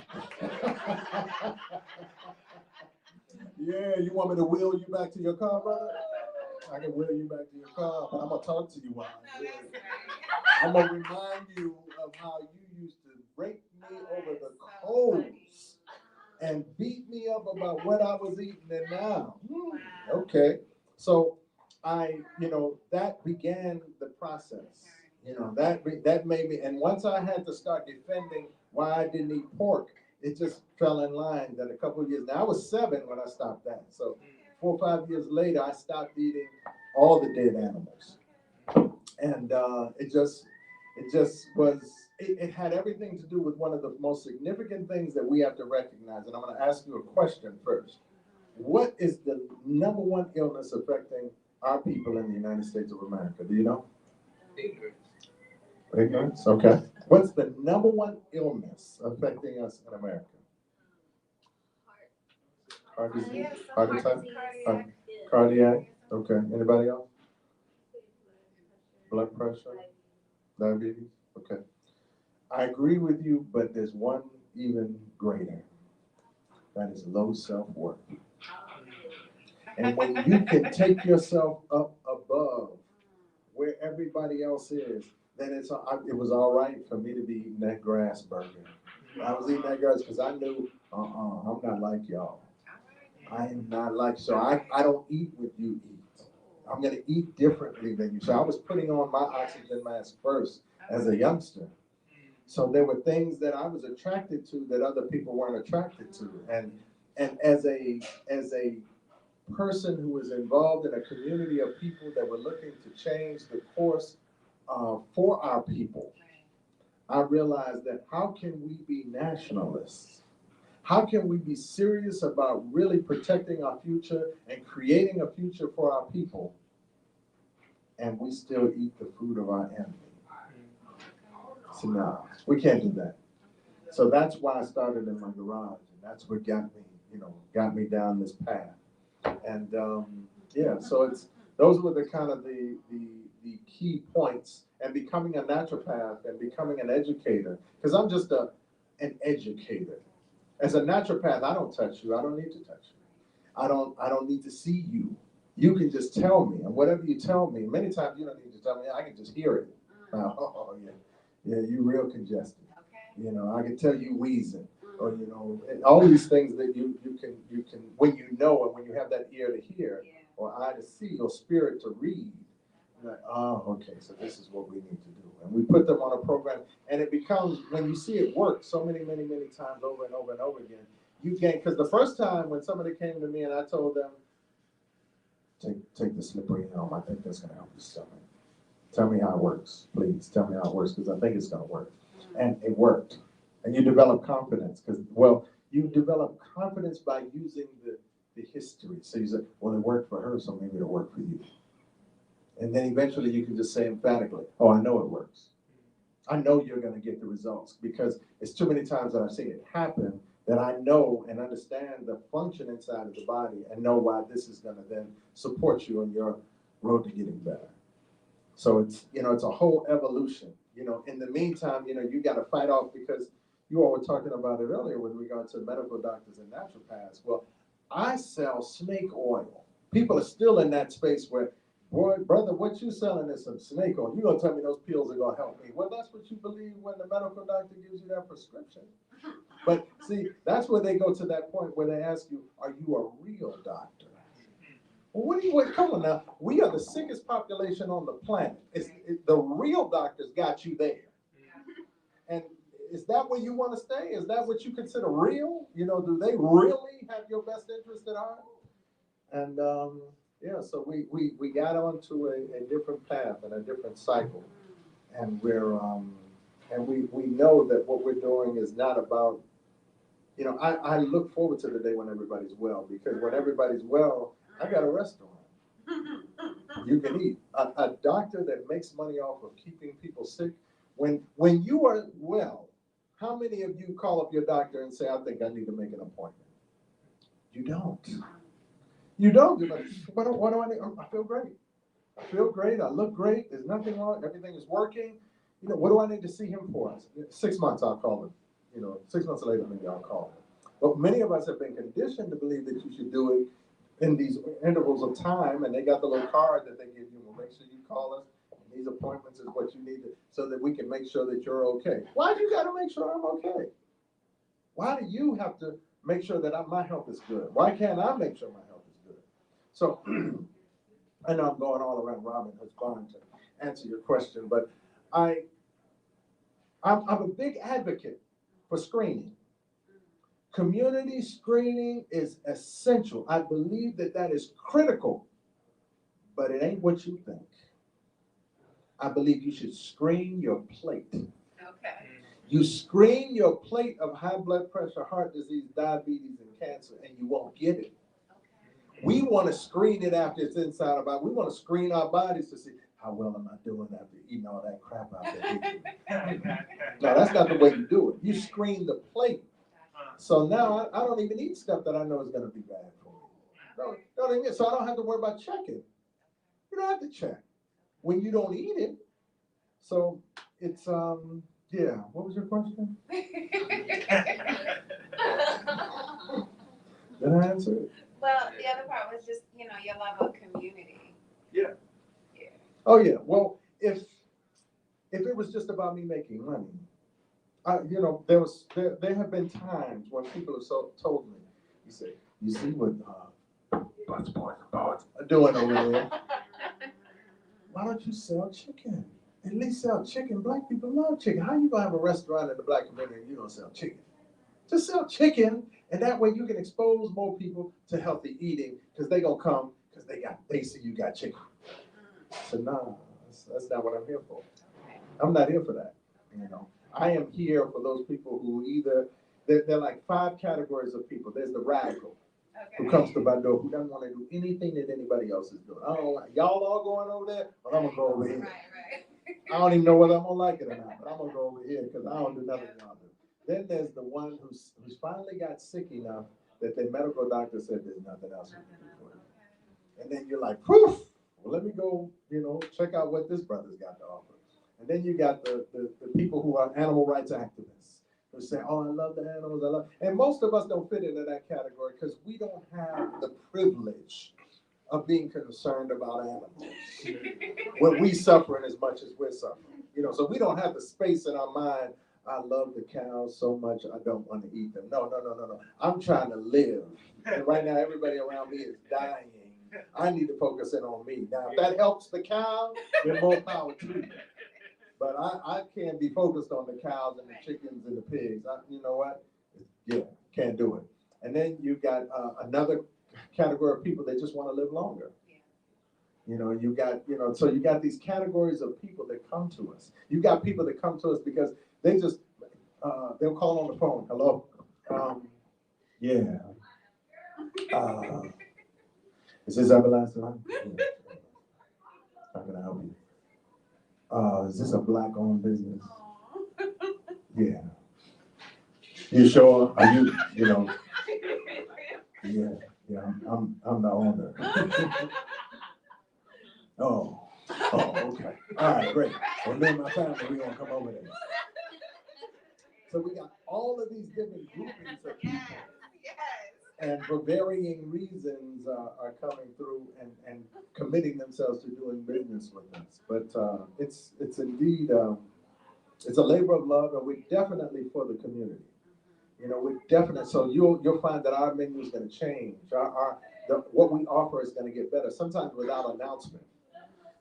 [SPEAKER 2] Yeah, you want me to wheel you back to your car, brother? I can wheel you back to your car, but I'm going to talk to you while I'm going to remind you of how you used to rake me over the coals and beat me up about what I was eating and now. Okay. So that began the process. That made me, and once I had to start defending why I didn't eat pork, it just fell in line that a couple of years, now I was 7 when I stopped that. So 4 or 5 years later, I stopped eating all the dead animals. And it had everything to do with one of the most significant things that we have to recognize. And I'm going to ask you a question first. What is the number one illness affecting our people in the United States of America? Do you know? Ignorance? Okay. What's the number one illness affecting us in America? Heart disease?
[SPEAKER 4] Yeah,
[SPEAKER 2] Heart
[SPEAKER 4] some
[SPEAKER 2] attack?
[SPEAKER 4] disease.
[SPEAKER 2] Cardiac? Okay. Anybody else? Blood pressure? Diabetes? Okay. I agree with you, but there's one even greater. That is low self-worth. And when you can take yourself up above where everybody else is, then it was all right for me to be eating that grass burger. I was eating that grass because I knew, I'm not like y'all. I am not like, so I don't eat what you eat. I'm going to eat differently than you. So I was putting on my oxygen mask first as a youngster. So there were things that I was attracted to that other people weren't attracted to. And as a person who was involved in a community of people that were looking to change the course for our people, I realized that how can we be nationalists? How can we be serious about really protecting our future and creating a future for our people, and we still eat the food of our enemy? So no, we can't do that. So that's why I started in my garage, and that's what got me down this path. And so those were the kind of the key points, and becoming a naturopath and becoming an educator, because I'm just an educator. As a naturopath, I don't touch you. I don't need to touch you. I don't need to see you. You can just tell me, and whatever you tell me, many times you don't need to tell me. I can just hear it. Oh yeah, you real congested. I can tell you wheezing, or and all these things that you can when you know, and when you have that ear to hear or eye to see or spirit to read. Like, okay, so this is what we need to do. And we put them on a program, and it becomes, when you see it work so many times over and over and over again, you gain, because the first time when somebody came to me and I told them, take the slippery elm, I think that's going to help your stomach. Tell me how it works, please. Tell me how it works, because I think it's going to work. And it worked. And you develop confidence, you develop confidence by using the history. So you say, well, it worked for her, so maybe it'll work for you. And then eventually you can just say emphatically, oh, I know it works. I know you're going to get the results, because it's too many times that I've seen it happen that I know and understand the function inside of the body and know why this is going to then support you on your road to getting better. So it's a whole evolution. In the meantime, you got to fight off, because you all were talking about it earlier with regard to medical doctors and naturopaths. Well, I sell snake oil. People are still in that space where, boy, brother, what you selling is some snake oil. You're going to tell me those pills are going to help me. Well, that's what you believe when the medical doctor gives you that prescription. But see, that's where they go to that point where they ask you, are you a real doctor? Well, come on now. We are the sickest population on the planet. The real doctors got you there. And is that where you want to stay? Is that what you consider real? Do they really have your best interest at heart? And so we got onto a different path and a different cycle. And we know that what we're doing is not about, I look forward to the day when everybody's well, because when everybody's well, I got a restaurant. You can eat. A doctor that makes money off of keeping people sick. When you are well, how many of you call up your doctor and say, I think I need to make an appointment? You don't. You don't. You're like, what do I need? I feel great. I feel great. I look great. There's nothing wrong. Everything is working. What do I need to see him for? 6 months, I'll call him. 6 months later, maybe I'll call him. But many of us have been conditioned to believe that you should do it in these intervals of time, and they got the little card that they give you. Well, make sure you call us. These appointments is what you need so that we can make sure that you're okay. Why do you got to make sure I'm okay? Why do you have to make sure that my health is good? Why can't I make sure my health is good? So I know I'm going all around Robin Hood's barn to answer your question, but I'm a big advocate for screening. Community screening is essential. I believe that is critical, but it ain't what you think. I believe you should screen your plate.
[SPEAKER 4] Okay.
[SPEAKER 2] You screen your plate of high blood pressure, heart disease, diabetes, and cancer, and you won't get it. Okay. We want to screen it after it's inside our body. We want to screen our bodies to see, how well am I doing after eating all that crap out there? No, that's not the way you do it. You screen the plate. So now I don't even eat stuff that I know is going to be bad for me. Don't even, so I don't have to worry about checking. You don't have to check when you don't eat it. So it's, yeah, what was your question? Did I answer it?
[SPEAKER 4] Well, the other part was just, your love of community.
[SPEAKER 3] Yeah.
[SPEAKER 4] Yeah.
[SPEAKER 2] Oh yeah. Well, if it was just about me making money, there have been times when people have told me, you see what Butts Boys and Boys are doing over there? Why don't you sell chicken? At least sell chicken. Black people love chicken. How you gonna have a restaurant in the black community and you don't sell chicken? Just sell chicken, and that way you can expose more people to healthy eating because they gonna come because they see you got chicken. So no, that's not what I'm here for. I'm not here for that. I am here for those people who either they're like 5 categories of people. There's the radical who comes to my door who doesn't want to do anything that anybody else is doing. I don't like y'all all going over there, but I'm gonna go over here.
[SPEAKER 4] Right.
[SPEAKER 2] I don't even know whether I'm gonna like it or not, but I'm gonna go over here because I don't do nothing y'all do. Then there's the one who's finally got sick enough that their medical doctor said there's nothing else we can do for you. And then you're like, poof, well, let me go, check out what this brother's got to offer. And then you got the people who are animal rights activists who say, oh, I love the animals, and most of us don't fit into that category because we don't have the privilege of being concerned about animals when we suffering as much as we're suffering. So we don't have the space in our mind. I love the cows so much I don't want to eat them. No. I'm trying to live. And right now everybody around me is dying. I need to focus in on me. Now if that helps the cow, then more power to me. But I can't be focused on the cows and the chickens and the pigs. You know what? Yeah, can't do it. And then you got another category of people that just want to live longer. So you got these categories of people that come to us. You got people that come to us because they just, they'll call on the phone. Hello? Yeah. Is this Everlasting Life? Yeah. How can I help you? Is this a black-owned business? Yeah. You sure? Are you, Yeah, I'm the owner. Oh, okay. All right, great. Well, me and my family, we're gonna come over there. So we got all of these different groupings of people. And for varying reasons are coming through and committing themselves to doing business with us. But it's indeed, it's a labor of love, and we're definitely for the community. We're definitely, so you'll find that our menu is going to change. What we offer is going to get better, sometimes without announcement.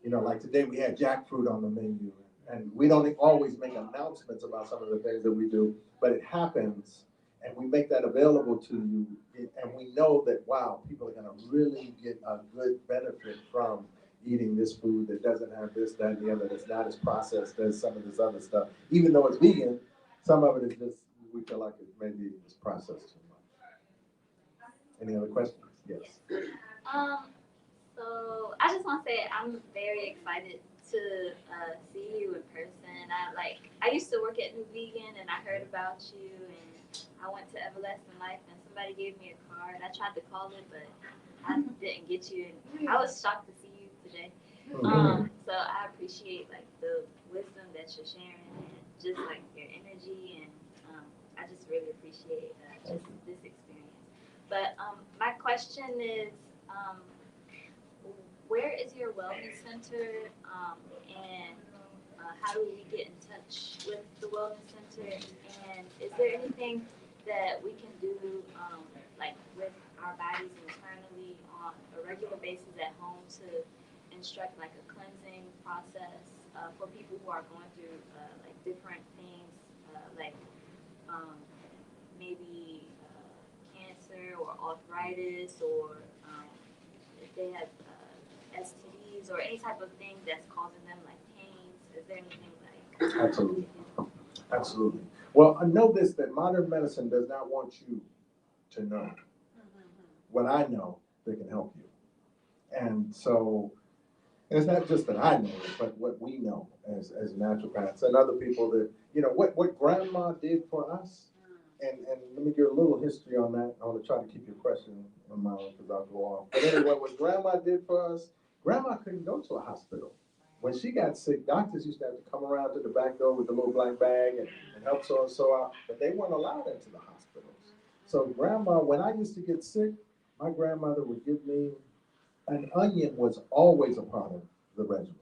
[SPEAKER 2] Like today we had jackfruit on the menu, and we don't always make announcements about some of the things that we do, but it happens, and we make that available to you, and we know that, wow, people are going to really get a good benefit from eating this food that doesn't have this, that, and the other, that's not as processed as some of this other stuff. Even though it's vegan, some of it is just, we feel like it maybe is processed too much. Any other questions? Yes.
[SPEAKER 6] So I just want to say I'm very excited to see you in person. I used to work at New Vegan, and I heard about you, and I went to Everlasting Life, and somebody gave me a card. I tried to call it, but I didn't get you. And I was shocked to see you today. So I appreciate the wisdom that you're sharing, and just your energy, and I just really appreciate just this experience. But my question is, where is your wellness center, and how do we get in touch with the wellness center? And is there anything that we can do, with our bodies internally on a regular basis at home to instruct a cleansing process for people who are going through different things, maybe cancer or arthritis, or if they have STDs or any type of thing that's causing them pains? Is there anything
[SPEAKER 2] Absolutely. Well, I know this, that modern medicine does not want you to know what I know that can help you. And so it's not just that I know it, but what we know as naturopaths and other people that, what grandma did for us and let me give a little history on that. I want to try to keep your question in mind because I'll go off. But anyway, what Grandma did for us, Grandma couldn't go to a hospital. When she got sick, doctors used to have to come around to the back door with the little black bag and help so and so out, but they weren't allowed into the hospitals. So Grandma, when I used to get sick, my grandmother would give me, an onion was always a part of the regimen.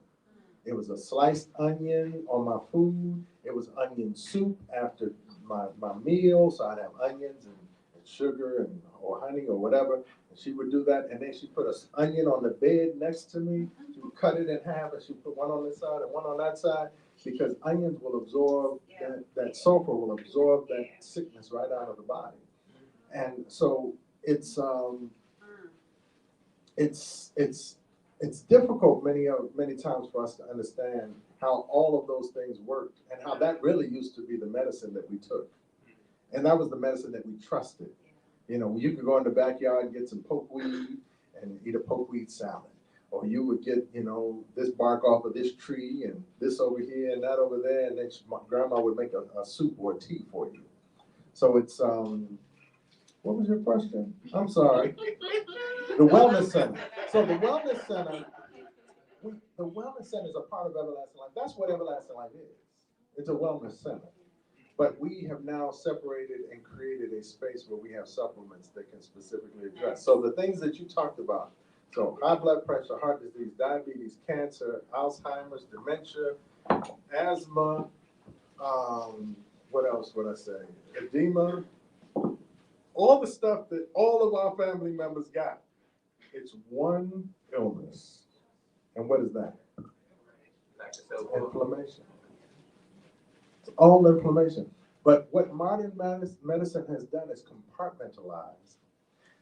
[SPEAKER 2] It was a sliced onion on my food. It was onion soup after my meal, so I'd have onions and sugar or honey or whatever. And she would do that, and then she put an onion on the bed next to me. She would cut it in half, and she put one on this side and one on that side, because onions will absorb that sulfur will absorb that sickness right out of the body. And so it's difficult many times for us to understand how all of those things worked and how that really used to be the medicine that we took. And that was the medicine that we trusted. You know, you could go in the backyard and get some pokeweed and eat a pokeweed salad. Or you would get, you know, this bark off of this tree and this over here and that over there. And then my grandma would make a soup or a tea for you. So it's, what was your question? I'm sorry. The Wellness Center. So the Wellness Center, the Wellness Center is a part of Everlasting Life. That's what Everlasting Life is. It's a wellness center. But we have now separated and created a space where we have supplements that can specifically address. So the things that you talked about, so high blood pressure, heart disease, diabetes, cancer, Alzheimer's, dementia, asthma, what else would I say? Edema, all the stuff that all of our family members got. It's one illness. And what is that? Inflammation. It's all inflammation. But what modern medicine has done is compartmentalized.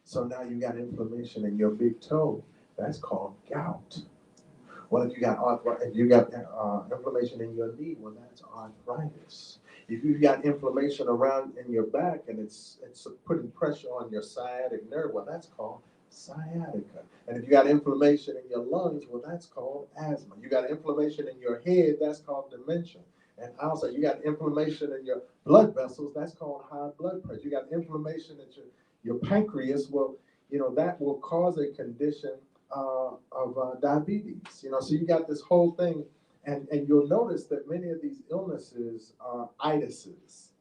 [SPEAKER 2] So now you got inflammation in your big toe. That's called gout. Well, if you got inflammation in your knee, well, that's arthritis. If you've got inflammation around in your back and it's putting pressure on your sciatic nerve, well, that's called sciatica. And if you got inflammation in your lungs, well, that's called asthma. You got inflammation in your head, that's called dementia. And also, you got inflammation in your blood vessels, that's called high blood pressure. You got inflammation at your pancreas, well, you know, that will cause a condition of diabetes. You know, so you got this whole thing, and you'll notice that many of these illnesses are itises,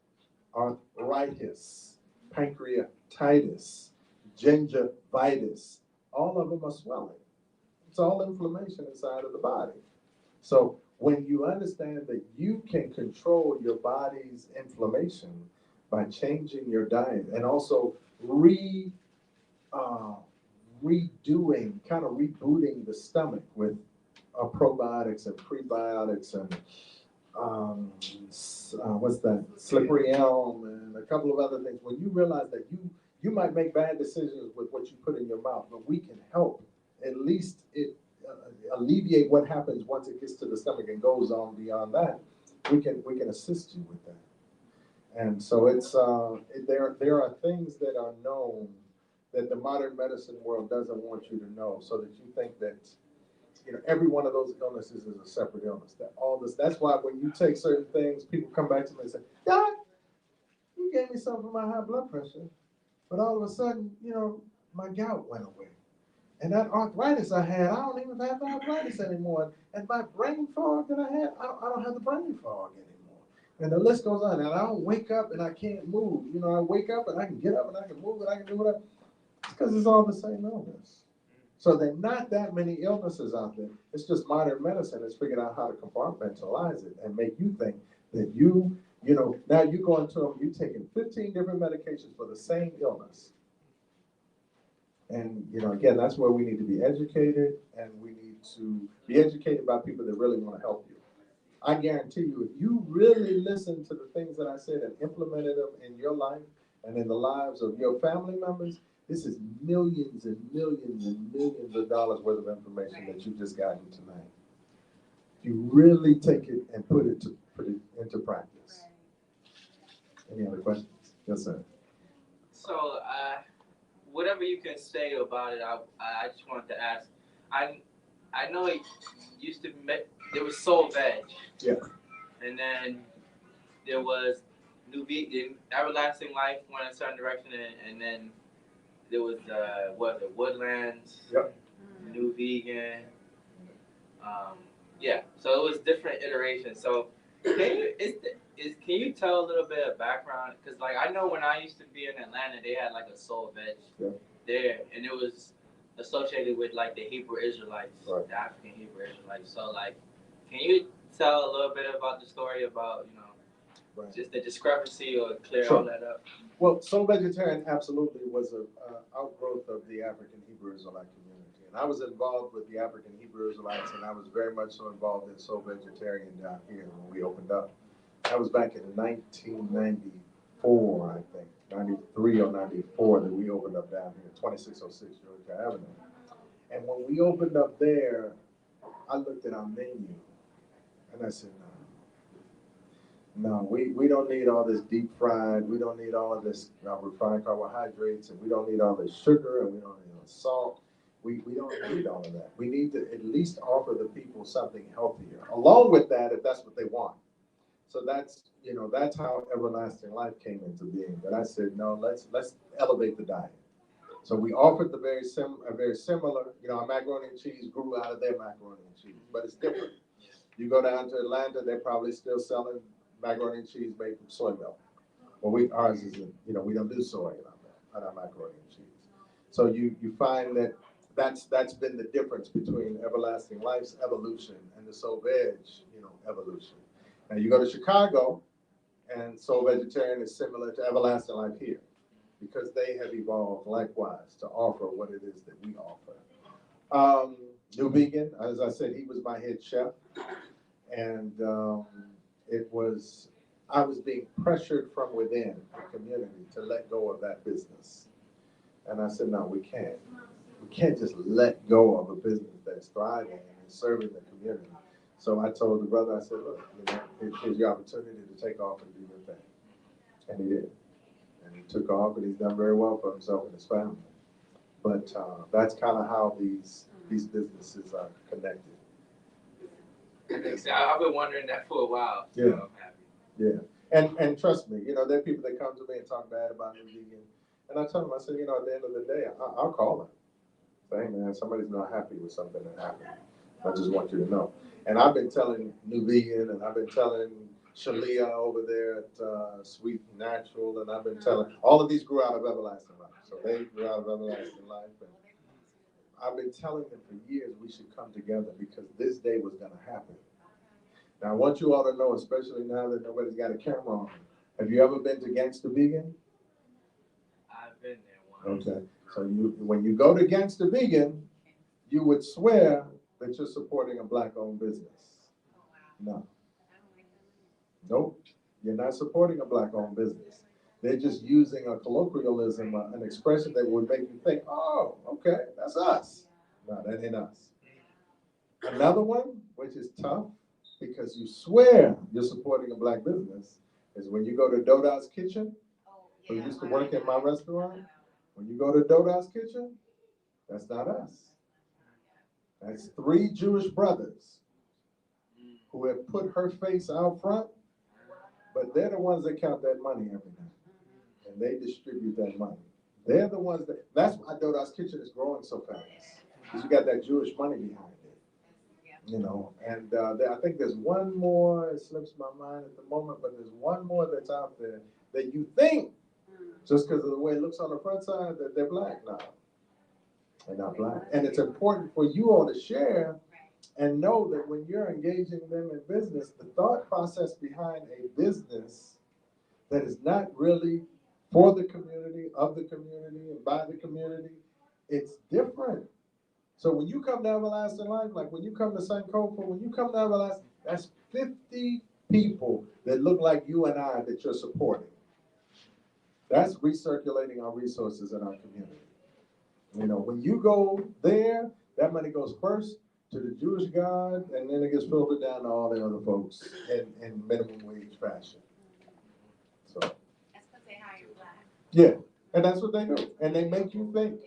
[SPEAKER 2] arthritis, pancreatitis, gingivitis. All of them are swelling. It's all inflammation inside of the body. So when you understand that you can control your body's inflammation by changing your diet and also rebooting, kind of rebooting the stomach with probiotics and prebiotics and what's that? Slippery elm and a couple of other things. When you realize that you might make bad decisions with what you put in your mouth, but we can help at least it alleviate what happens once it gets to the stomach and goes on beyond that. We can assist you with that. And so it's there are things that are known that the modern medicine world doesn't want you to know, so that you think that, you know, every one of those illnesses is a separate illness. That's why when you take certain things, people come back to me and say, "Doc, you gave me something for my high blood pressure, but all of a sudden, you know, my gout went away. And that arthritis I had, I don't even have the arthritis anymore. And my brain fog that I had, I don't have the brain fog anymore." And the list goes on. And I don't wake up and I can't move. You know, I wake up and I can get up and I can move and I can do whatever. It's because it's all the same illness. So there are not that many illnesses out there. It's just modern medicine has figured out how to compartmentalize it and make you think that you know, now you go into them, you're taking 15 different medications for the same illness. And, you know, again, that's where we need to be educated, and we need to be educated by people that really want to help you. I guarantee you, if you really listen to the things that I said and implemented them in your life and in the lives of your family members, this is millions and millions and millions of dollars worth of information that you've just gotten tonight. If you really take it and put it into practice. Any other questions? Yes, sir.
[SPEAKER 7] So, whatever you can say about it, I just wanted to ask. I know it used to there was soul veg.
[SPEAKER 2] Yeah.
[SPEAKER 7] And then there was New Vegan, Everlasting Life went in a certain direction, and then there was Woodlands,
[SPEAKER 2] Yep.
[SPEAKER 7] New Vegan. Yeah, so it was different iterations. So can you tell a little bit of background? Because like I know when I used to be in Atlanta, they had like a soul veg there, and it was associated with like the Hebrew Israelites,
[SPEAKER 2] right.
[SPEAKER 7] the African Hebrew Israelites. So like, can you tell a little bit about the story about
[SPEAKER 2] Right.
[SPEAKER 7] just the discrepancy or clear
[SPEAKER 2] Sure.
[SPEAKER 7] all that up?
[SPEAKER 2] Well, Soul Vegetarian absolutely was a outgrowth of the African Hebrew Israelite community. And I was involved with the African Hebrew Israelites, and I was very much so involved in Soul Vegetarian down here when we opened up. That was back in 1994, I think, 93 or 94 that we opened up down here, 2606 Georgia Avenue. And when we opened up there, I looked at our menu, and I said, no, we don't need all this deep fried. We don't need all of this refined carbohydrates, and we don't need all this sugar, and we don't need all this salt. We don't need all of that. We need to at least offer the people something healthier. Along with that, if that's what they want. So that's how Everlasting Life came into being. But I said, no, let's elevate the diet. So we offered a very similar, our macaroni and cheese grew out of their macaroni and cheese, but it's different. You go down to Atlanta, they're probably still selling macaroni and cheese made from soy milk. Well, ours isn't, we don't do soy on our macaroni and cheese. So you find that's been the difference between Everlasting Life's evolution and the Soul Veg, evolution. Now you go to Chicago, and Soul Vegetarian is similar to Everlasting Life here, because they have evolved likewise to offer what it is that we offer. New Vegan, as I said, he was my head chef, and I was being pressured from within the community to let go of that business. And I said, no, we can't. We can't just let go of a business that's thriving and serving the community. So I told the brother, I said, look, here's your opportunity to take off and do your thing. And he did. And he took off, and he's done very well for himself and his family. But that's kind of how these businesses are connected.
[SPEAKER 7] I've been wondering that for a while. So
[SPEAKER 2] Yeah.
[SPEAKER 7] I'm happy.
[SPEAKER 2] Yeah. And trust me, there are people that come to me and talk bad about New Vegan. And I tell them, I said, at the end of the day, I'll call them. Say, hey, man, somebody's not happy with something that happened. I just want you to know. And I've been telling New Vegan, and I've been telling Shalia over there at Sweet Natural, and I've been telling, all of these grew out of Everlasting Life. So they grew out of Everlasting Life. And I've been telling them for years we should come together because this day was going to happen. Now, I want you all to know, especially now that nobody's got a camera on, have you ever been to Gangsta Vegan?
[SPEAKER 7] I've been there once.
[SPEAKER 2] Okay. So when you go to Gangsta Vegan, you would swear that you're supporting a Black-owned business. No. Nope. You're not supporting a Black-owned business. They're just using a colloquialism, an expression that would make you think, oh, okay, that's us. No, that ain't us. Another one, which is tough, because you swear you're supporting a Black business, is when you go to Doda's Kitchen, who used to work in my restaurant. When you go to Doda's Kitchen, that's not us. That's 3 Jewish brothers who have put her face out front, but they're the ones that count that money every night. And they distribute that money. They're the ones that's why Doda's Kitchen is growing so fast. Because you got that Jewish money behind it. And I think there's one more, it slips my mind at the moment, but there's one more that's out there that you think, just because of the way it looks on the front side, that they're Black. No, they're not Black. And it's important for you all to share and know that when you're engaging them in business, the thought process behind a business that is not really for the community, of the community, and by the community, it's different. So when you come to Everlasting Life, like when you come to Sankofa, when you come to Everlasting, that's 50 people that look like you and I that you're supporting. That's recirculating our resources in our community. When you go there, that money goes first to the Jewish God, and then it gets filtered down to all the other folks in minimum wage fashion. So.
[SPEAKER 4] That's because they hire Black.
[SPEAKER 2] Yeah, and that's what they do. And they make you think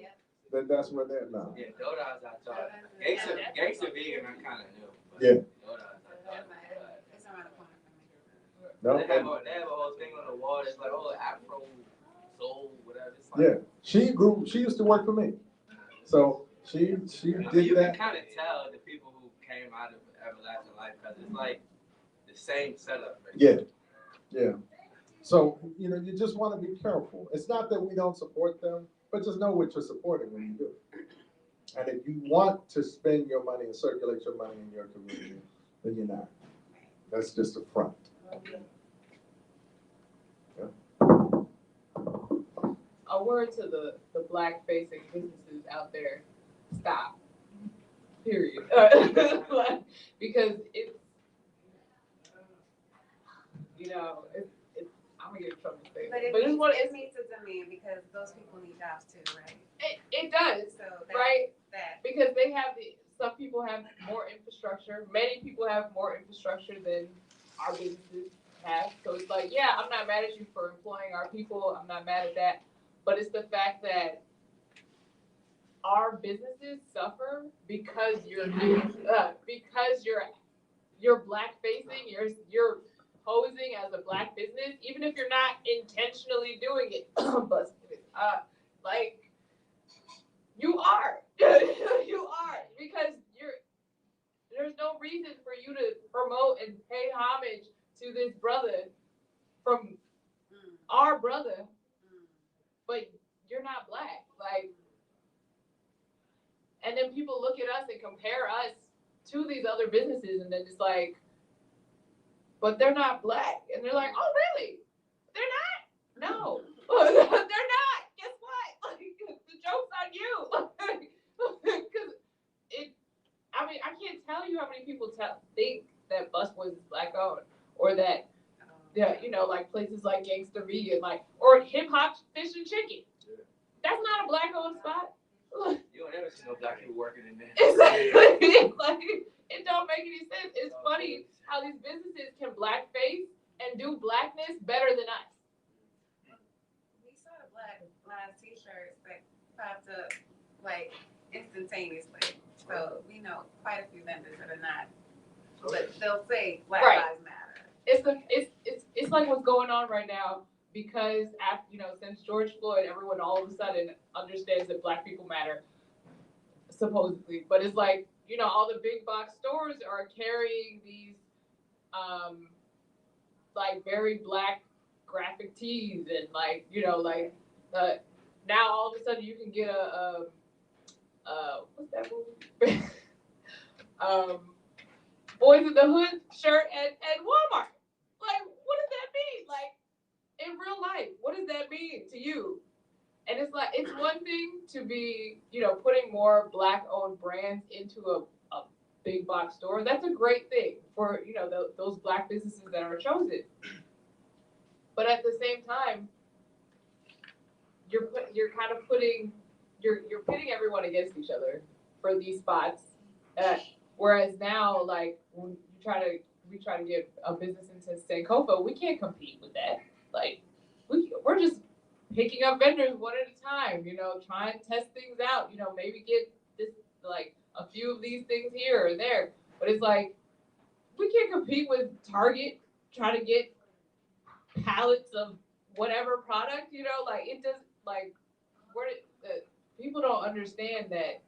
[SPEAKER 2] that that's where they're now.
[SPEAKER 7] Yeah, Doda's I thought. Gangsta Vegan I kind of knew.
[SPEAKER 2] Yeah.
[SPEAKER 7] Doda's I thought.
[SPEAKER 4] It's around the corner from me.
[SPEAKER 2] No.
[SPEAKER 7] They have a whole thing on the wall. It's like, oh, Afro soul, whatever. It's like,
[SPEAKER 2] Yeah, she used to work for me, so she
[SPEAKER 7] you
[SPEAKER 2] did that.
[SPEAKER 7] can kind of tell the people who came out of Everlasting Life because it's like the same setup. Basically.
[SPEAKER 2] Yeah. So, you just want to be careful. It's not that we don't support them, but just know what you're supporting when you do it. And if you want to spend your money and circulate your money in your community, then you're not. That's just a front. Yeah.
[SPEAKER 1] A word to the black facing businesses out there, stop. Period. Because it's, I'm gonna get in trouble to say
[SPEAKER 4] But
[SPEAKER 1] this.
[SPEAKER 4] it meets a demand because those people need jobs too, right?
[SPEAKER 1] It does,
[SPEAKER 4] So
[SPEAKER 1] right?
[SPEAKER 4] That.
[SPEAKER 1] Because some people have more infrastructure. Many people have more infrastructure than our businesses have. So it's like, yeah, I'm not mad at you for employing our people. I'm not mad at that. But it's the fact that our businesses suffer because you're black facing. You're posing as a black business, even if you're not intentionally doing it. Like you are, you are, because there's no reason for you to promote and pay homage to this brother from our brother, but you're not black. Like, and then people look at us and compare us to these other businesses, and then it's like, but they're not black, and they're like, oh really? They're not? No, they're not. Guess what? Like, the joke's on you. Because I can't tell you how many people think that Busboys is black owned, or that, like places like Gangsta Vegan, or Hip Hop Fish and Chicken. That's not a black owned spot.
[SPEAKER 7] You don't ever see no black people working in there.
[SPEAKER 1] Exactly. Like, it don't make any sense. It's funny how these businesses can blackface and do blackness better than us.
[SPEAKER 4] We saw the black lives t-shirts that popped up like instantaneously. So we know quite a few vendors that are not, but they'll say Black Lives Matter.
[SPEAKER 1] It's like what's going on right now, because since George Floyd, everyone all of a sudden understands that black people matter, supposedly. But it's like, all the big box stores are carrying these like very black graphic tees, and now all of a sudden you can get a what's that movie? Boys in the Hood shirt at Walmart. Like, what does that mean? Like, in real life, what does that mean to you? And it's like, it's one thing to be, putting more black owned brands into a big box store. That's a great thing for, those black businesses that are chosen. But at the same time, you're kind of pitting everyone against each other for these spots. Whereas now, like, when we try to get a business into Sankofa, we can't compete with that. Like, we're just picking up vendors one at a time, trying to test things out, maybe get this, like, a few of these things here or there. But it's like, we can't compete with Target trying to get pallets of whatever product, like, it does, like, people don't understand that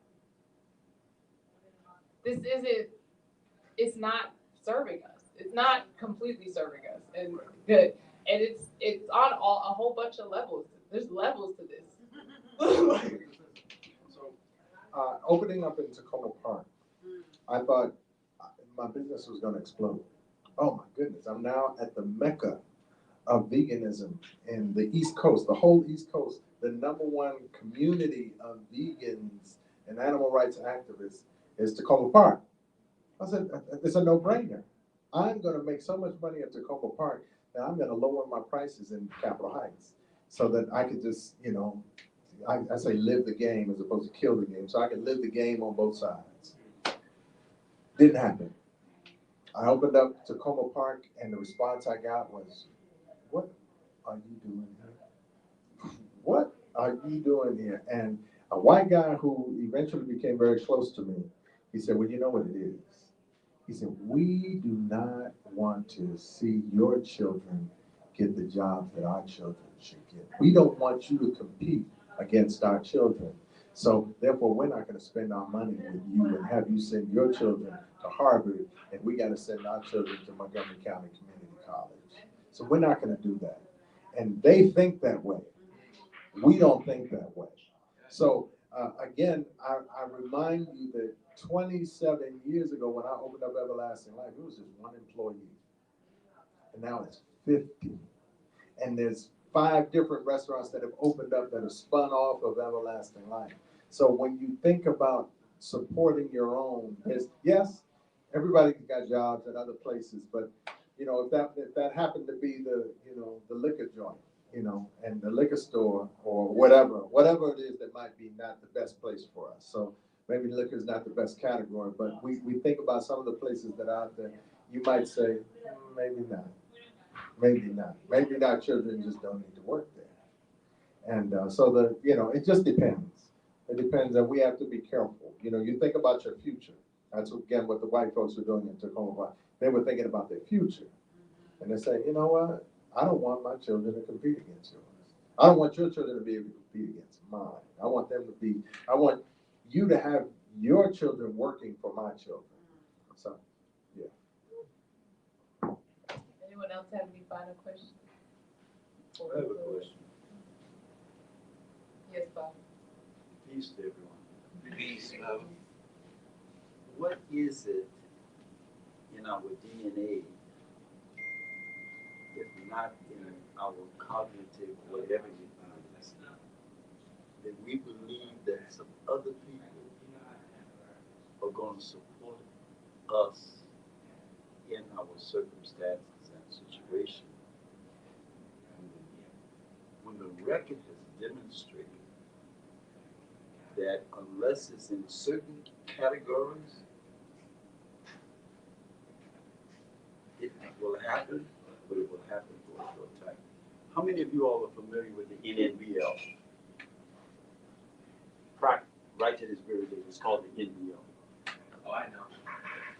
[SPEAKER 1] it's not serving us. It's not completely serving us. And good. And it's on a whole bunch of levels. There's levels to this.
[SPEAKER 2] So, opening up in Tacoma Park, I thought my business was going to explode. Oh my goodness, I'm now at the mecca of veganism in the East Coast, the whole East Coast, the #1 community of vegans and animal rights activists is Tacoma Park. I said, it's a no-brainer. I'm going to make so much money at Tacoma Park that I'm going to lower my prices in Capitol Heights so that I could just, I say live the game as opposed to kill the game. So I can live the game on both sides. Didn't happen. I opened up Tacoma Park, and the response I got was, what are you doing here? What are you doing here? And a white guy who eventually became very close to me, he said, well, you know what it is. He said, we do not want to see your children get the jobs that our children should get. We don't want you to compete against our children. So therefore, we're not going to spend our money with you and have you send your children to Harvard, and we got to send our children to Montgomery County Community College. So we're not going to do that. And they think that way. We don't think that way. So again, I remind you that 27 years ago when I opened up Everlasting Life, it was just one employee. And now it's 50. And there's 5 different restaurants that have opened up that have spun off of Everlasting Life. So when you think about supporting your own, yes, everybody's got jobs at other places, but you know, if that happened to be the liquor joint, and the liquor store or whatever it is that might be not the best place for us. So maybe liquor is not the best category, but we think about some of the places that are out there. You might say, maybe not. Maybe not. Maybe our children just don't need to work there. And so it just depends. It depends, and we have to be careful. You think about your future. That's again what the white folks were doing in Tacoma. They were thinking about their future. And they say, you know what? I don't want my children to compete against yours. I don't want your children to be able to compete against mine. I want you to have your children working for my children. So, yeah.
[SPEAKER 1] Anyone else have any final questions?
[SPEAKER 8] I have a question.
[SPEAKER 1] Yes, Bob.
[SPEAKER 8] Peace to everyone.
[SPEAKER 7] Peace.
[SPEAKER 8] What is it in our DNA, if not in our cognitive, whatever it is, that we believe that some other people are going to support us in our circumstances and situation? When the record has demonstrated that unless it's in certain categories, it will happen, but it will happen for a short time. How many of you all are familiar with the NNBL? Right to this very day, it's called the NBL.
[SPEAKER 7] Oh, I know.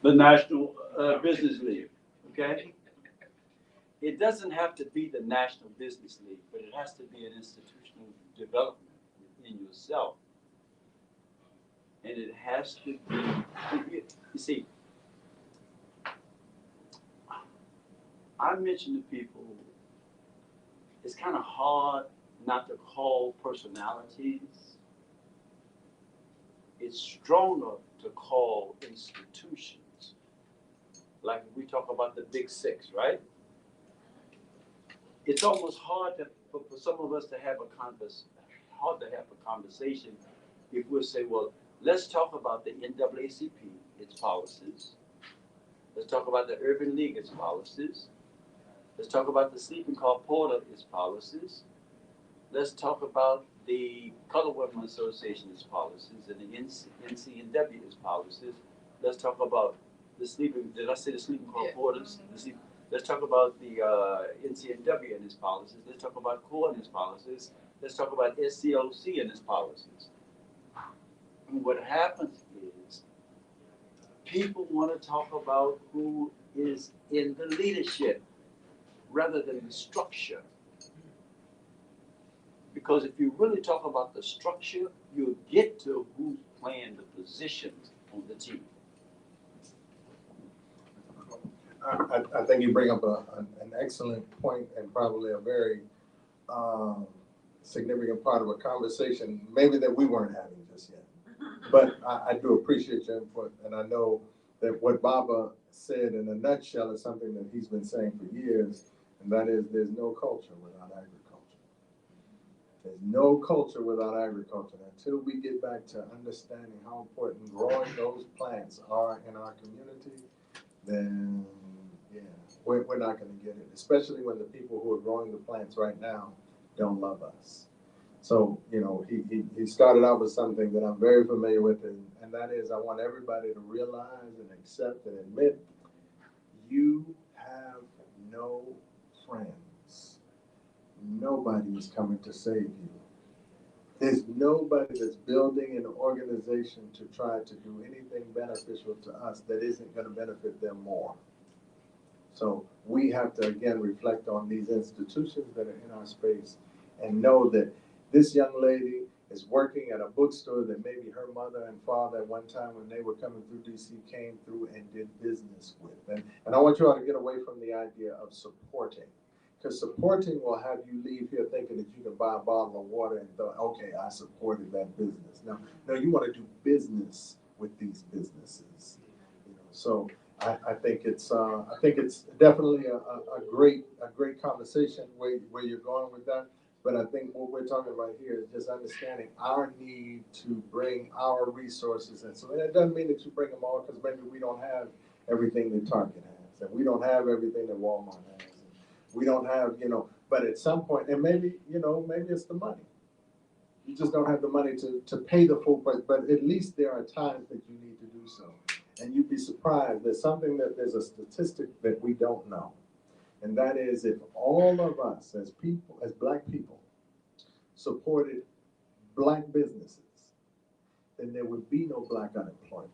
[SPEAKER 8] The National Business League, okay? It doesn't have to be the National Business League, but it has to be an institutional development within yourself. And it has to be, you see, I mention to people, it's kind of hard not to call personalities. It's stronger to call institutions. Like we talk about the big 6, right? It's almost hard for some of us to have a conversation if we'll say, well, let's talk about the NAACP, its policies. Let's talk about the Urban League, its policies. Let's talk about the Sleeping Car Porter, its policies. Let's talk about the Colored Women Association, its policies, and the NCNW, its policies. Let's talk about the Sleeping Car Porters? Let's talk about the NCNW and its policies. Let's talk about CORE and its policies. Let's talk about SCOC and its policies. And what happens is people want to talk about who is in the leadership rather than the structure. Because if you really talk about the structure, you'll get to who's playing the positions on the team.
[SPEAKER 2] I think you bring up an excellent point and probably a very significant part of a conversation, maybe that we weren't having just yet. But I do appreciate your input, and I know that what Baba said in a nutshell is something that he's been saying for years, and that is there's no culture without agriculture. There's no culture without agriculture. Until we get back to understanding how important growing those plants are in our community, then yeah, we're not going to get it, especially when the people who are growing the plants right now don't love us. So, he started out with something that I'm very familiar with, and that is I want everybody to realize and accept and admit you have no friends. Nobody is coming to save you. There's nobody that's building an organization to try to do anything beneficial to us that isn't going to benefit them more. So we have to, again, reflect on these institutions that are in our space and know that this young lady is working at a bookstore that maybe her mother and father at one time when they were coming through DC came through and did business with. And I want you all to get away from the idea of supporting. Because supporting will have you leave here thinking that you can buy a bottle of water and thought, okay, I supported that business. No, you want to do business with these businesses. You know, so I think it's definitely a great conversation where you're going with that. But I think what we're talking about here is just understanding our need to bring our resources in. So it doesn't mean that you bring them all, because maybe we don't have everything that Target has, and we don't have everything that Walmart has. We don't have, but at some point, and maybe it's the money. You just don't have the money to pay the full price, but at least there are times that you need to do so. And you'd be surprised, there's a statistic that we don't know. And that is, if all of us as people, as Black people, supported Black businesses, then there would be no Black unemployment.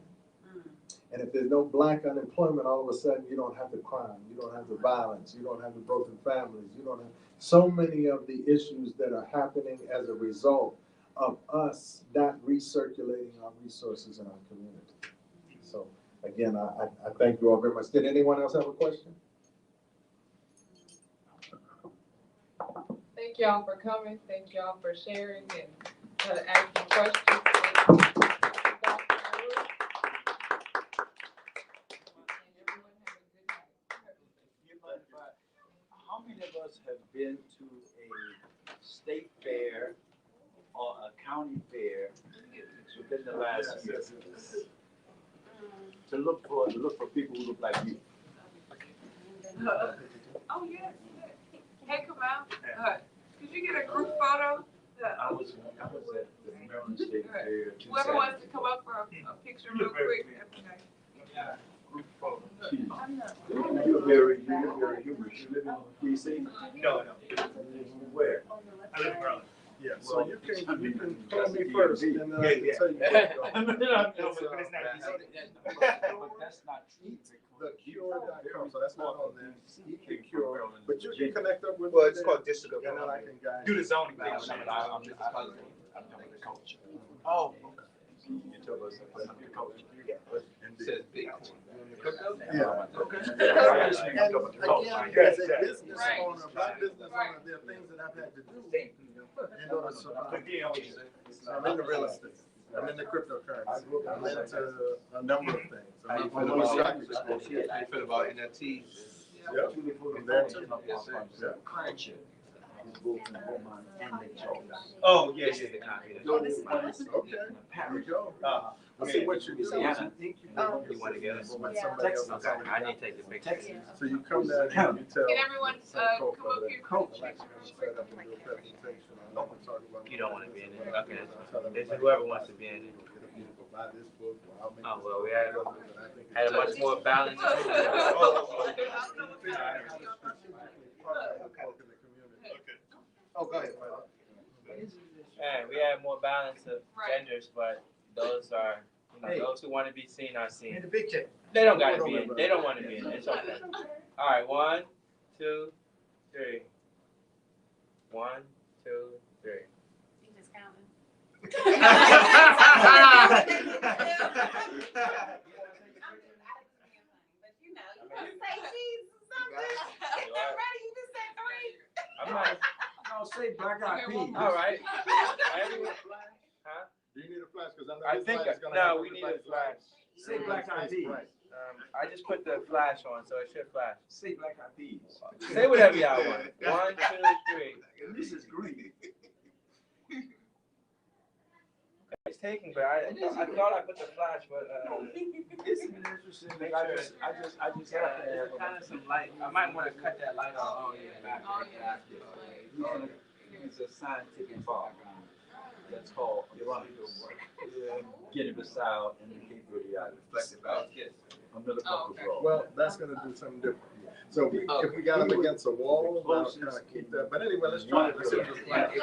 [SPEAKER 2] And if there's no Black unemployment, all of a sudden you don't have the crime, you don't have the violence, you don't have the broken families, you don't have so many of the issues that are happening as a result of us not recirculating our resources in our community. So again, I thank you all very much. Did anyone else have a question?
[SPEAKER 1] Thank y'all for coming. Thank y'all for sharing and asking questions.
[SPEAKER 8] How many of us have been to a state fair or a county fair within the last year to look for people who look like you?
[SPEAKER 1] Oh, yes. Hey, come out. Could you get a group photo?
[SPEAKER 8] I was at the Maryland State Fair.
[SPEAKER 1] Whoever wants to come up for a picture real quick.
[SPEAKER 8] Yeah. Group photo. You're very humorous. You live in DC?
[SPEAKER 3] No.
[SPEAKER 8] Where?
[SPEAKER 3] I live in Maryland. Yeah.
[SPEAKER 2] So you can call me first, and then I can tell you where to go.
[SPEAKER 3] But it's not easy.
[SPEAKER 8] But that's not true.
[SPEAKER 2] Thecure.com, so that's not on there. Cure, but you can connect up with.
[SPEAKER 3] Well, it's called District of
[SPEAKER 2] And then I can guide
[SPEAKER 3] Do
[SPEAKER 2] you.
[SPEAKER 3] the zoning thing.
[SPEAKER 8] I'm the coach.
[SPEAKER 3] Oh.
[SPEAKER 8] You tell us I'm the coach.
[SPEAKER 3] It says Bitcoin.
[SPEAKER 2] Yeah.
[SPEAKER 3] Okay.
[SPEAKER 2] And again, as a business
[SPEAKER 1] Right.
[SPEAKER 2] owner, Black business owner, there are things that I've had to do in order to survive. So I'm into real estate. I'm into cryptocurrency. I'm into a number of things. I'm on the stock exchange.
[SPEAKER 3] How you feel about NFTs?
[SPEAKER 2] Yep. I'm there too.
[SPEAKER 3] Yes, sir.
[SPEAKER 2] Yeah.
[SPEAKER 3] Oh, yeah.
[SPEAKER 2] Okay, there we go. I see what you do.
[SPEAKER 7] Yeah.
[SPEAKER 2] You
[SPEAKER 7] want to get us?
[SPEAKER 2] when somebody else is
[SPEAKER 7] Okay,
[SPEAKER 2] on the
[SPEAKER 7] I
[SPEAKER 2] call.
[SPEAKER 7] need to take the picture.
[SPEAKER 2] So you come down here and you tell.
[SPEAKER 1] Can everyone
[SPEAKER 2] Sankofa
[SPEAKER 1] come up
[SPEAKER 2] that
[SPEAKER 1] here?
[SPEAKER 2] I'd like to set up and do a presentation. I want to talk about.
[SPEAKER 7] You don't want to be in it. Okay, that's
[SPEAKER 2] Tell
[SPEAKER 7] fine.
[SPEAKER 2] them
[SPEAKER 7] It's whoever wants to be in it.
[SPEAKER 2] Buy this book, or I'll make
[SPEAKER 7] Oh,
[SPEAKER 2] this
[SPEAKER 7] well, we
[SPEAKER 2] book.
[SPEAKER 7] had
[SPEAKER 2] I think it's-
[SPEAKER 7] had a much more balanced.
[SPEAKER 3] Oh, go ahead.
[SPEAKER 7] Yeah, we had more balance of genders, but those are, those who want to be seen are seen.
[SPEAKER 3] In the picture.
[SPEAKER 7] They don't gotta be in. They don't want to be in. It's okay. All right, 1, 2, 3. 1, 2, 3.
[SPEAKER 4] You just counting. But you know, you want to say cheese or something. Is that right? You just said 3.
[SPEAKER 7] I'm not.
[SPEAKER 8] No, say black eyed peas.
[SPEAKER 7] All right. Everyone, huh?
[SPEAKER 2] Do you need a flash? Because I know
[SPEAKER 7] I
[SPEAKER 2] this
[SPEAKER 7] think
[SPEAKER 2] light is gonna
[SPEAKER 7] no,
[SPEAKER 2] have
[SPEAKER 7] we need a
[SPEAKER 2] everybody's
[SPEAKER 7] flash.
[SPEAKER 8] Say black eyed peas.
[SPEAKER 2] Right.
[SPEAKER 7] I just put the flash on, so it should flash.
[SPEAKER 8] Say black eyed peas.
[SPEAKER 7] Say whatever y'all want. 1, 2, 3.
[SPEAKER 8] And this is green.
[SPEAKER 7] It's taking, but I thought I put the flash, but
[SPEAKER 8] It's an interesting thing. I just have to have
[SPEAKER 7] kind of some light. I might want to cut that light off. Oh yeah,
[SPEAKER 8] use a scientific background that's called getting the style and the capability out of reflective outfit. I'm gonna talk about.
[SPEAKER 2] Well, that's gonna do something different. So if we got them against a wall, I'll kind of keep that. But anyway, let's try it. Let's see if it's flash.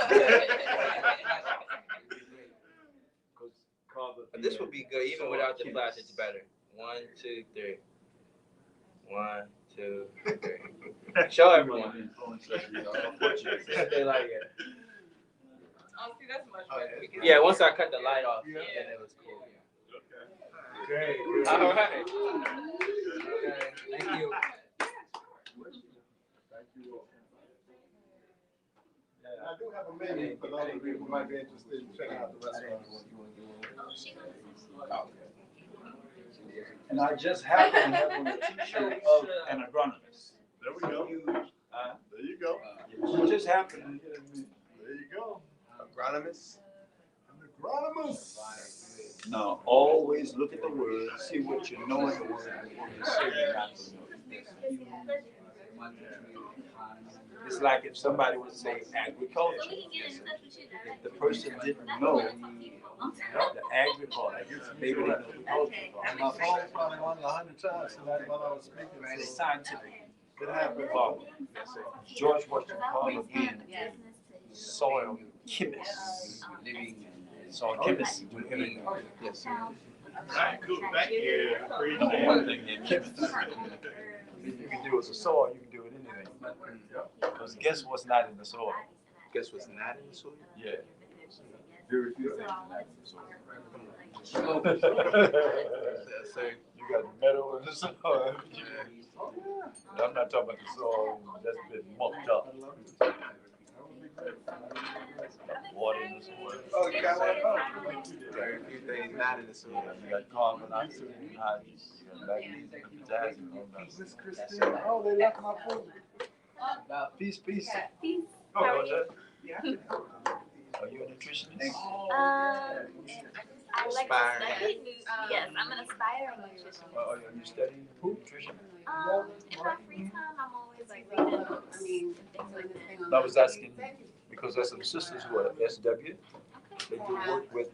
[SPEAKER 7] This would be good, even without the flash. It's better. 1, 2, 3. 1, 2, 3. Show everyone. If they like it.
[SPEAKER 1] Oh, see, that's much better. We can-
[SPEAKER 7] Yeah, once I cut the light off, then it was cool.
[SPEAKER 3] Great.
[SPEAKER 7] All right. Okay, thank you.
[SPEAKER 3] I do have a menu for those of you who might be interested in checking out the restaurant.
[SPEAKER 8] And I just happen to have on a t-shirt of an agronomist.
[SPEAKER 3] There we go. There you go.
[SPEAKER 8] It just happened.
[SPEAKER 3] There you go.
[SPEAKER 7] Agronomist.
[SPEAKER 3] An agronomist.
[SPEAKER 8] Now, always look at the word, see what you know in the word before you say you're not to know. It's like if somebody would say agriculture. If the person didn't know the agriculture, they would know the culture.
[SPEAKER 3] And my phone probably rang 100 times tonight while I was speaking.
[SPEAKER 8] It's
[SPEAKER 3] So
[SPEAKER 8] scientific.
[SPEAKER 3] it happened.
[SPEAKER 8] George Washington Carver being soil chemist. Soil chemist do everything.
[SPEAKER 7] Yes.
[SPEAKER 3] Thank you.
[SPEAKER 8] One thing in chemistry, you can do as a soil, you can do it anything. Because guess what's not in the soil?
[SPEAKER 7] Guess what's not in the soil?
[SPEAKER 8] Yeah. Very few things are not in the soil.
[SPEAKER 7] Yes, sir.
[SPEAKER 8] You got metal in the soil. I'm not talking about the soil that's been mucked up. Water in the soil.
[SPEAKER 7] Oh, you got one? Very few things not in the soil.
[SPEAKER 8] You got carbon dioxide, hydrogen, you got magnesium, potassium, all that.
[SPEAKER 3] Miss Christine, oh, they left my food.
[SPEAKER 8] Peace, peace.
[SPEAKER 6] Peace.
[SPEAKER 8] Oh, Georgia. Are you a nutritionist?
[SPEAKER 6] I like to study. Yes, I'm an aspiring nutritionist.
[SPEAKER 8] Are you studying nutrition?
[SPEAKER 6] In my free time, I'm always like reading books and things like that.
[SPEAKER 8] I was asking because there's some sisters who are SW. They do work with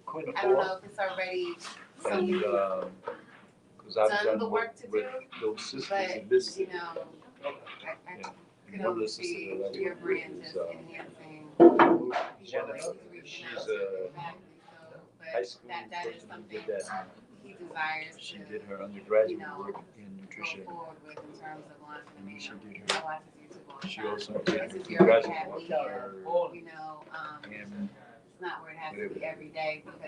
[SPEAKER 8] Queen of
[SPEAKER 4] I don't know
[SPEAKER 8] Four.
[SPEAKER 4] if it's already
[SPEAKER 8] And because I've
[SPEAKER 4] done the
[SPEAKER 8] done
[SPEAKER 4] work
[SPEAKER 8] work
[SPEAKER 4] to
[SPEAKER 8] with
[SPEAKER 4] do,
[SPEAKER 8] those sisters
[SPEAKER 4] but,
[SPEAKER 8] in this.
[SPEAKER 4] you know, I
[SPEAKER 8] Yeah.
[SPEAKER 4] could
[SPEAKER 8] One of
[SPEAKER 4] only
[SPEAKER 8] the sisters
[SPEAKER 4] see
[SPEAKER 8] that I
[SPEAKER 4] your
[SPEAKER 8] work
[SPEAKER 4] brand
[SPEAKER 8] with
[SPEAKER 4] just
[SPEAKER 8] is
[SPEAKER 4] enhancing.
[SPEAKER 8] Jennifer. She's a high school
[SPEAKER 4] That is
[SPEAKER 8] person who
[SPEAKER 4] something
[SPEAKER 8] did that.
[SPEAKER 4] he desires
[SPEAKER 8] She
[SPEAKER 4] to
[SPEAKER 8] did her undergraduate
[SPEAKER 4] you know,
[SPEAKER 8] work in
[SPEAKER 4] go
[SPEAKER 8] nutrition.
[SPEAKER 4] forward with in terms of launching the
[SPEAKER 8] And she
[SPEAKER 4] menu.
[SPEAKER 8] did
[SPEAKER 4] I
[SPEAKER 8] her.
[SPEAKER 4] watch his YouTube all the
[SPEAKER 8] She
[SPEAKER 4] time.
[SPEAKER 8] also
[SPEAKER 4] This
[SPEAKER 8] did
[SPEAKER 4] is
[SPEAKER 8] her
[SPEAKER 4] your
[SPEAKER 8] graduate
[SPEAKER 4] academy
[SPEAKER 8] work
[SPEAKER 4] here,
[SPEAKER 8] in
[SPEAKER 4] you know,
[SPEAKER 8] and
[SPEAKER 4] it's not where it has to be
[SPEAKER 8] whatever.
[SPEAKER 4] every day because